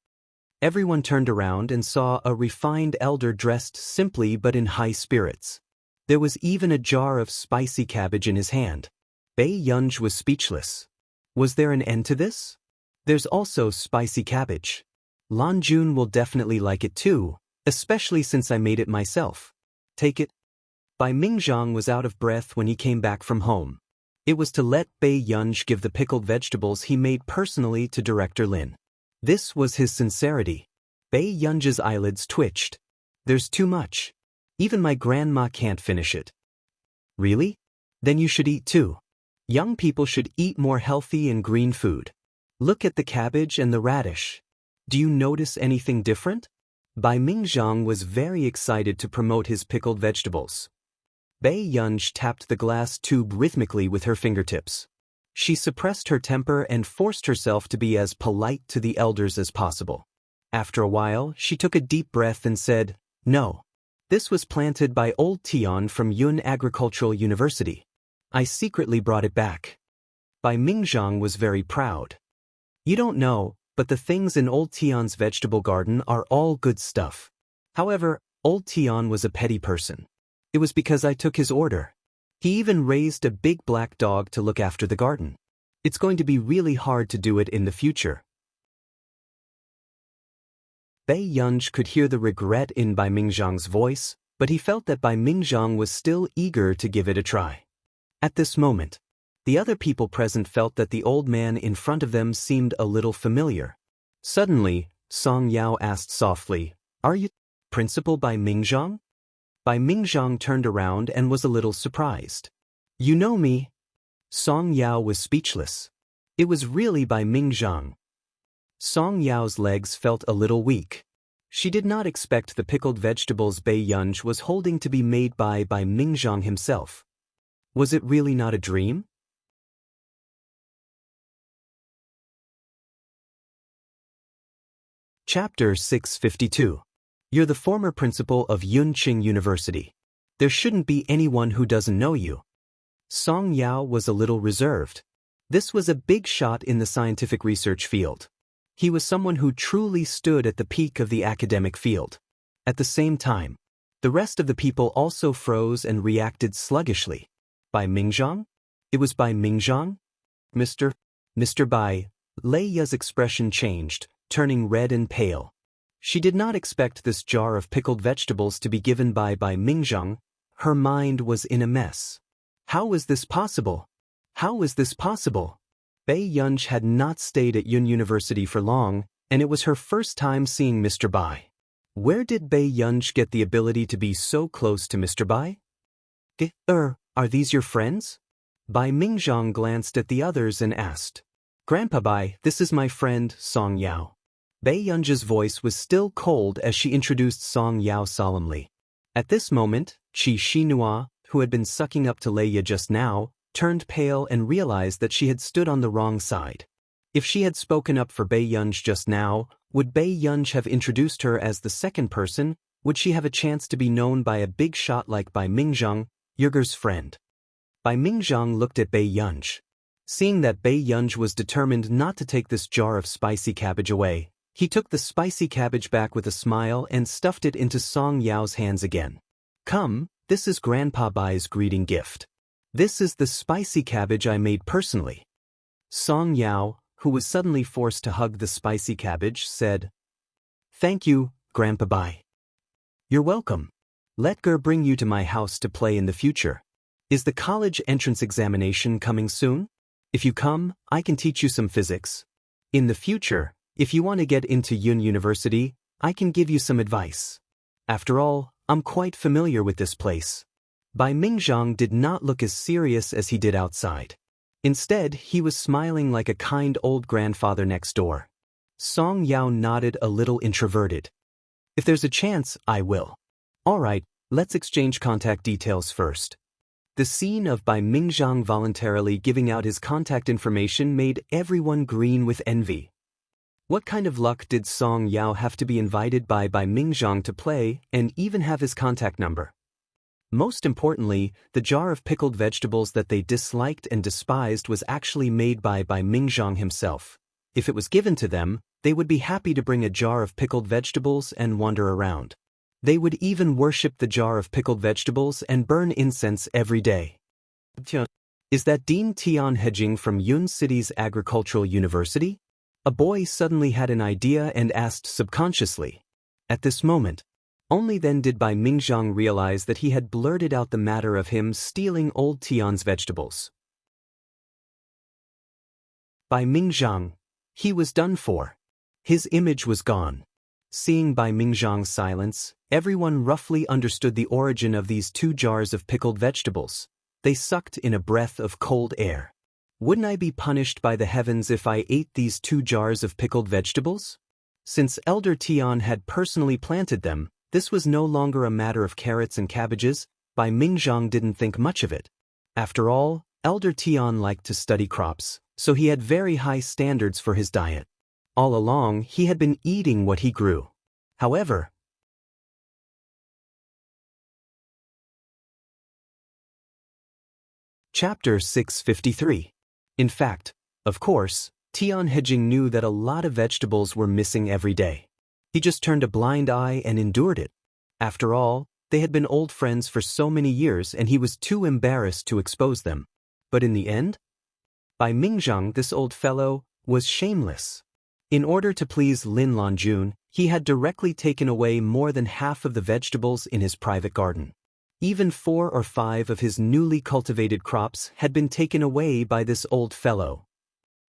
Everyone turned around and saw a refined elder dressed simply but in high spirits. There was even a jar of spicy cabbage in his hand. Bei Yunj was speechless. Was there an end to this? There's also spicy cabbage. Lan Jun will definitely like it too, especially since I made it myself. Take it. Bai Mingzhang was out of breath when he came back from home. It was to let Bei Yunj give the pickled vegetables he made personally to Director Lin. This was his sincerity. Bei Yunj's eyelids twitched. There's too much. Even my grandma can't finish it. Really? Then you should eat too. Young people should eat more healthy and green food. Look at the cabbage and the radish. Do you notice anything different? Bai Mingzhang was very excited to promote his pickled vegetables. Bei Yunj tapped the glass tube rhythmically with her fingertips. She suppressed her temper and forced herself to be as polite to the elders as possible. After a while, she took a deep breath and said, "No. This was planted by old Tian from Yun Agricultural University. I secretly brought it back. Bai Mingzhang was very proud. You don't know, but the things in old Tian's vegetable garden are all good stuff. However, old Tian was a petty person. It was because I took his order. He even raised a big black dog to look after the garden. It's going to be really hard to do it in the future. Bai Yunj could hear the regret in Bai Mingzhang's voice, but he felt that Bai Mingzhang was still eager to give it a try. At this moment, the other people present felt that the old man in front of them seemed a little familiar. Suddenly, Song Yao asked softly, "Are you Principal Bai Mingzhang?" Bai Mingzhang turned around and was a little surprised. "You know me?" Song Yao was speechless. It was really Bai Mingzhang. Song Yao's legs felt a little weak. She did not expect the pickled vegetables Bai Yunj was holding to be made by Bai Mingzhang himself. Was it really not a dream? Chapter 652. You're the former principal of Yunqing University. There shouldn't be anyone who doesn't know you. Song Yao was a little reserved. This was a big shot in the scientific research field. He was someone who truly stood at the peak of the academic field. At the same time, the rest of the people also froze and reacted sluggishly. Bai Mingzhang? It was Bai Mingzhang? Mr. Bai. Lei Ya's expression changed, turning red and pale. She did not expect this jar of pickled vegetables to be given by Bai Mingzhang. Her mind was in a mess. How was this possible? How was this possible? Bai Yunj had not stayed at Yun University for long, and it was her first time seeing Mr. Bai. Where did Bai Yunj get the ability to be so close to Mr. Bai? Are these your friends? Bai Mingzhang glanced at the others and asked. Grandpa Bai, this is my friend, Song Yao. Bai Yunj's voice was still cold as she introduced Song Yao solemnly. At this moment, Qi Xinhua, who had been sucking up to Lei Ya just now, turned pale and realized that she had stood on the wrong side. If she had spoken up for Bai Yunj just now, would Bai Yunj have introduced her as the second person? Would she have a chance to be known by a big shot like Bai Mingzhang, Yurger's friend? Bai Mingzhang looked at Bai Yunj. Seeing that Bai Yunj was determined not to take this jar of spicy cabbage away, he took the spicy cabbage back with a smile and stuffed it into Song Yao's hands again. Come, this is Grandpa Bai's greeting gift. This is the spicy cabbage I made personally. Song Yao, who was suddenly forced to hug the spicy cabbage, said, Thank you, Grandpa Bai. You're welcome. Let Ger bring you to my house to play in the future. Is the college entrance examination coming soon? If you come, I can teach you some physics. In the future, if you want to get into Yun University, I can give you some advice. After all, I'm quite familiar with this place. Bai Mingzhang did not look as serious as he did outside. Instead, he was smiling like a kind old grandfather next door. Song Yao nodded a little introverted. If there's a chance, I will. All right, let's exchange contact details first. The scene of Bai Mingzhang voluntarily giving out his contact information made everyone green with envy. What kind of luck did Song Yao have to be invited by Bai Mingzhang to play and even have his contact number? Most importantly, the jar of pickled vegetables that they disliked and despised was actually made by Bai Mingzhang himself. If it was given to them, they would be happy to bring a jar of pickled vegetables and wander around. They would even worship the jar of pickled vegetables and burn incense every day. Is that Dean Tian Hejing from Yun City's Agricultural University? A boy suddenly had an idea and asked subconsciously. At this moment, only then did Bai Mingzhang realize that he had blurted out the matter of him stealing old Tian's vegetables. Bai Mingzhang. He was done for. His image was gone. Seeing Bai Mingzhang's silence, everyone roughly understood the origin of these 2 jars of pickled vegetables. They sucked in a breath of cold air. Wouldn't I be punished by the heavens if I ate these 2 jars of pickled vegetables? Since Elder Tian had personally planted them, this was no longer a matter of carrots and cabbages. Bai Mingzhang didn't think much of it. After all, Elder Tian liked to study crops, so he had very high standards for his diet. All along, he had been eating what he grew. However, Chapter 653. In fact, of course, Tian Hejing knew that a lot of vegetables were missing every day. He just turned a blind eye and endured it. After all, they had been old friends for so many years and he was too embarrassed to expose them. But in the end, Bai Mingzhang, this old fellow, was shameless. In order to please Lin Lanjun, he had directly taken away more than half of the vegetables in his private garden. Even 4 or 5 of his newly cultivated crops had been taken away by this old fellow.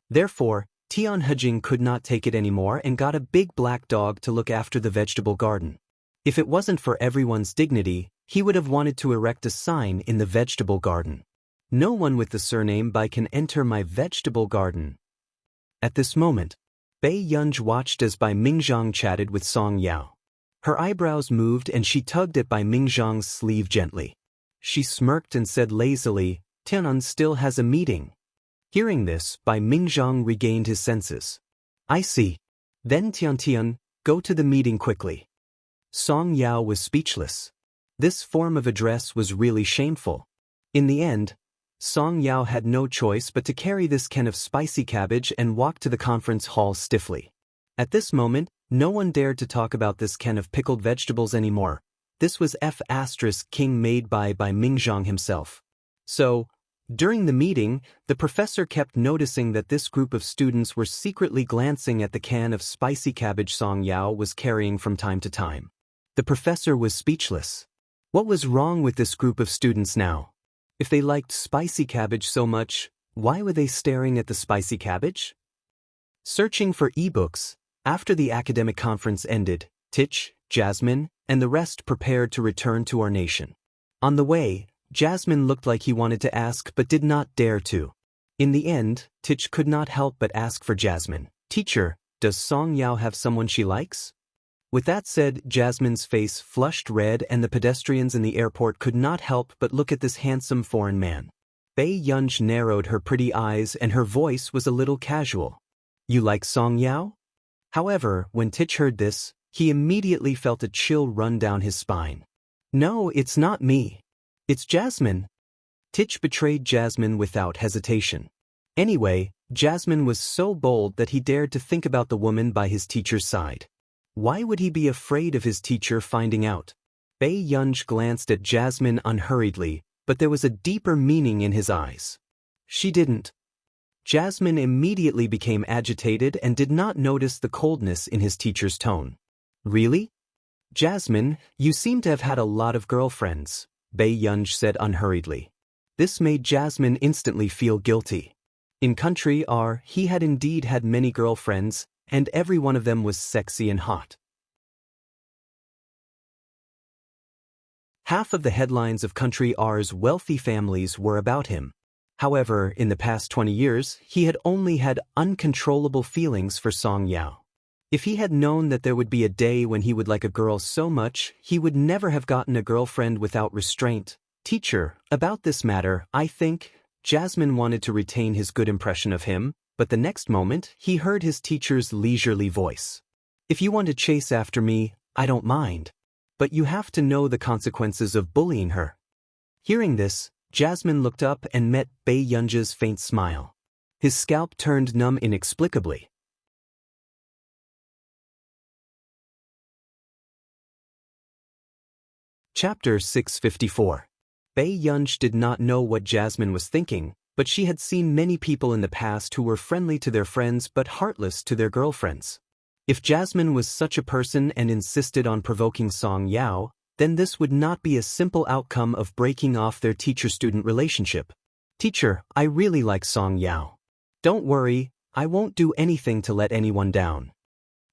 Therefore, Tian Hejing could not take it anymore and got a big black dog to look after the vegetable garden. If it wasn't for everyone's dignity, he would have wanted to erect a sign in the vegetable garden. No one with the surname Bai can enter my vegetable garden. At this moment, Bai Yunj watched as Bai Mingzhang chatted with Song Yao. Her eyebrows moved and she tugged at Bai Mingzhang's sleeve gently. She smirked and said lazily, "Tianan still has a meeting." Hearing this, Bai Mingzhang regained his senses. "I see. Then Tian, go to the meeting quickly." Song Yao was speechless. This form of address was really shameful. In the end, Song Yao had no choice but to carry this can of spicy cabbage and walk to the conference hall stiffly. At this moment, no one dared to talk about this can of pickled vegetables anymore. This was King made by Mingzhang himself. So, during the meeting, the professor kept noticing that this group of students were secretly glancing at the can of spicy cabbage Song Yao was carrying from time to time. The professor was speechless. What was wrong with this group of students now? If they liked spicy cabbage so much, why were they staring at the spicy cabbage? Searching for ebooks, after the academic conference ended, Tich, Jasmine, and the rest prepared to return to our nation. On the way, Jasmine looked like he wanted to ask but did not dare to. In the end, Tich could not help but ask for Jasmine. "Teacher, does Song Yao have someone she likes?" With that said, Jasmine's face flushed red and the pedestrians in the airport could not help but look at this handsome foreign man. Bai Yunj narrowed her pretty eyes and her voice was a little casual. "You like Song Yao?" However, when Tich heard this, he immediately felt a chill run down his spine. "No, it's not me. It's Jasmine." Tich betrayed Jasmine without hesitation. Anyway, Jasmine was so bold that he dared to think about the woman by his teacher's side. Why would he be afraid of his teacher finding out? Bai Yunj glanced at Jasmine unhurriedly, but there was a deeper meaning in his eyes. She didn't. Jasmine immediately became agitated and did not notice the coldness in his teacher's tone. "Really? Jasmine, you seem to have had a lot of girlfriends," Bai Yunj said unhurriedly. This made Jasmine instantly feel guilty. In country R, he had indeed had many girlfriends, and every one of them was sexy and hot. Half of the headlines of country R's wealthy families were about him. However, in the past 20 years, he had only had uncontrollable feelings for Song Yao. If he had known that there would be a day when he would like a girl so much, he would never have gotten a girlfriend without restraint. "Teacher, about this matter, I think..." Jasmine wanted to retain his good impression of him, but the next moment, he heard his teacher's leisurely voice. "If you want to chase after me, I don't mind. But you have to know the consequences of bullying her." Hearing this, Jasmine looked up and met Bai Yunj's faint smile. His scalp turned numb inexplicably. Chapter 654. Bai Yunj did not know what Jasmine was thinking, but she had seen many people in the past who were friendly to their friends but heartless to their girlfriends. If Jasmine was such a person and insisted on provoking Song Yao, then this would not be a simple outcome of breaking off their teacher-student relationship. "Teacher, I really like Song Yao. Don't worry, I won't do anything to let anyone down."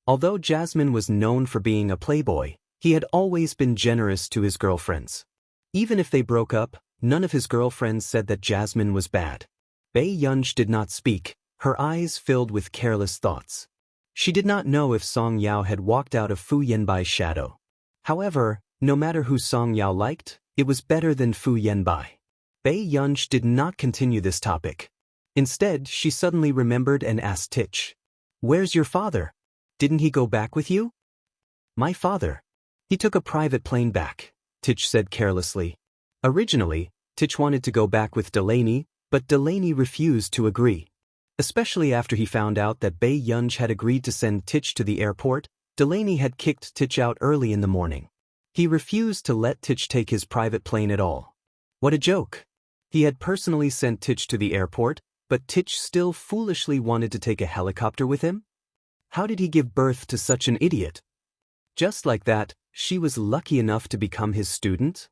Although Jasmine was known for being a playboy, he had always been generous to his girlfriends. Even if they broke up, none of his girlfriends said that Jasmine was bad. Bai Yunj did not speak, her eyes filled with careless thoughts. She did not know if Song Yao had walked out of Fu Yanbai's shadow. However, no matter who Song Yao liked, it was better than Fu Yanbai. Bai Yunj did not continue this topic. Instead, she suddenly remembered and asked Tich, "Where's your father? Didn't he go back with you?" "My father? He took a private plane back," Tich said carelessly. Originally, Tich wanted to go back with Delaney, But Delaney refused to agree. Especially after he found out that Bei Yunj had agreed to send Tich to the airport, Delaney had kicked Tich out early in the morning. He refused to let Tich take his private plane at all. What a joke! He had personally sent Tich to the airport, but Tich still foolishly wanted to take a helicopter with him? How did he give birth to such an idiot? Just like that, she was lucky enough to become his student?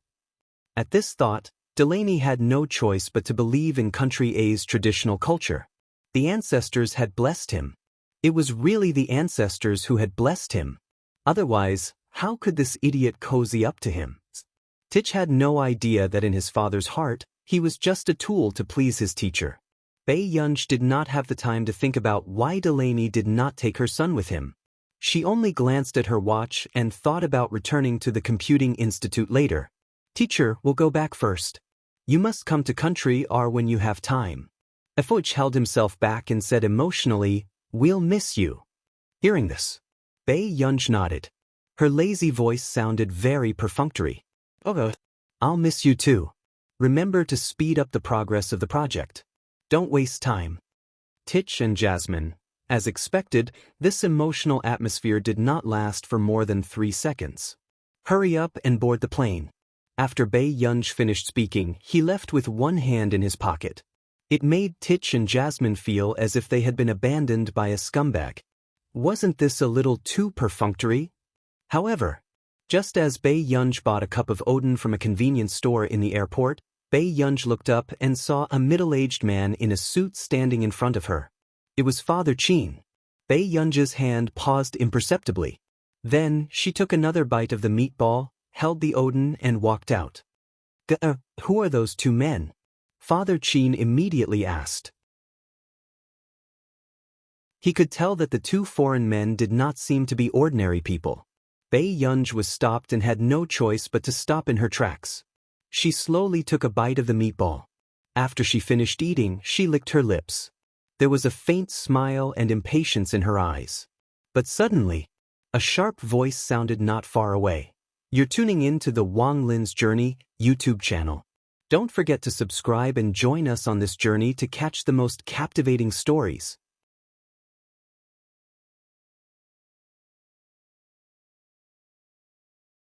At this thought, Delaney had no choice but to believe in Country A's traditional culture. The ancestors had blessed him. It was really the ancestors who had blessed him. Otherwise, how could this idiot cozy up to him? Tich had no idea that in his father's heart, he was just a tool to please his teacher. Bei Yunj did not have the time to think about why Delaney did not take her son with him. She only glanced at her watch and thought about returning to the computing institute later. Teacher, we'll go back first. You must come to Country R when you have time. Efuch held himself back and said emotionally, we'll miss you. Hearing this, Bei Yunj nodded. Her lazy voice sounded very perfunctory. Okay. I'll miss you too. Remember to speed up the progress of the project. Don't waste time. Tich and Jasmine. As expected, this emotional atmosphere did not last for more than 3 seconds. Hurry up and board the plane. After Bei Yunj finished speaking, he left with one hand in his pocket. It made Tich and Jasmine feel as if they had been abandoned by a scumbag. Wasn't this a little too perfunctory? However, just as Bei Yunj bought a cup of Odin from a convenience store in the airport, Bei Yunj looked up and saw a middle-aged man in a suit standing in front of her. It was Father Qin. Bei Yunj's hand paused imperceptibly. Then, she took another bite of the meatball, held the Odin and walked out. Who are those two men? Father Qin immediately asked. He could tell that the two foreign men did not seem to be ordinary people. Bei Yunj was stopped and had no choice but to stop in her tracks. She slowly took a bite of the meatball. After she finished eating, she licked her lips. There was a faint smile and impatience in her eyes. But suddenly, a sharp voice sounded not far away. You're tuning in to the Wang Lin's Journey YouTube channel. Don't forget to subscribe and join us on this journey to catch the most captivating stories.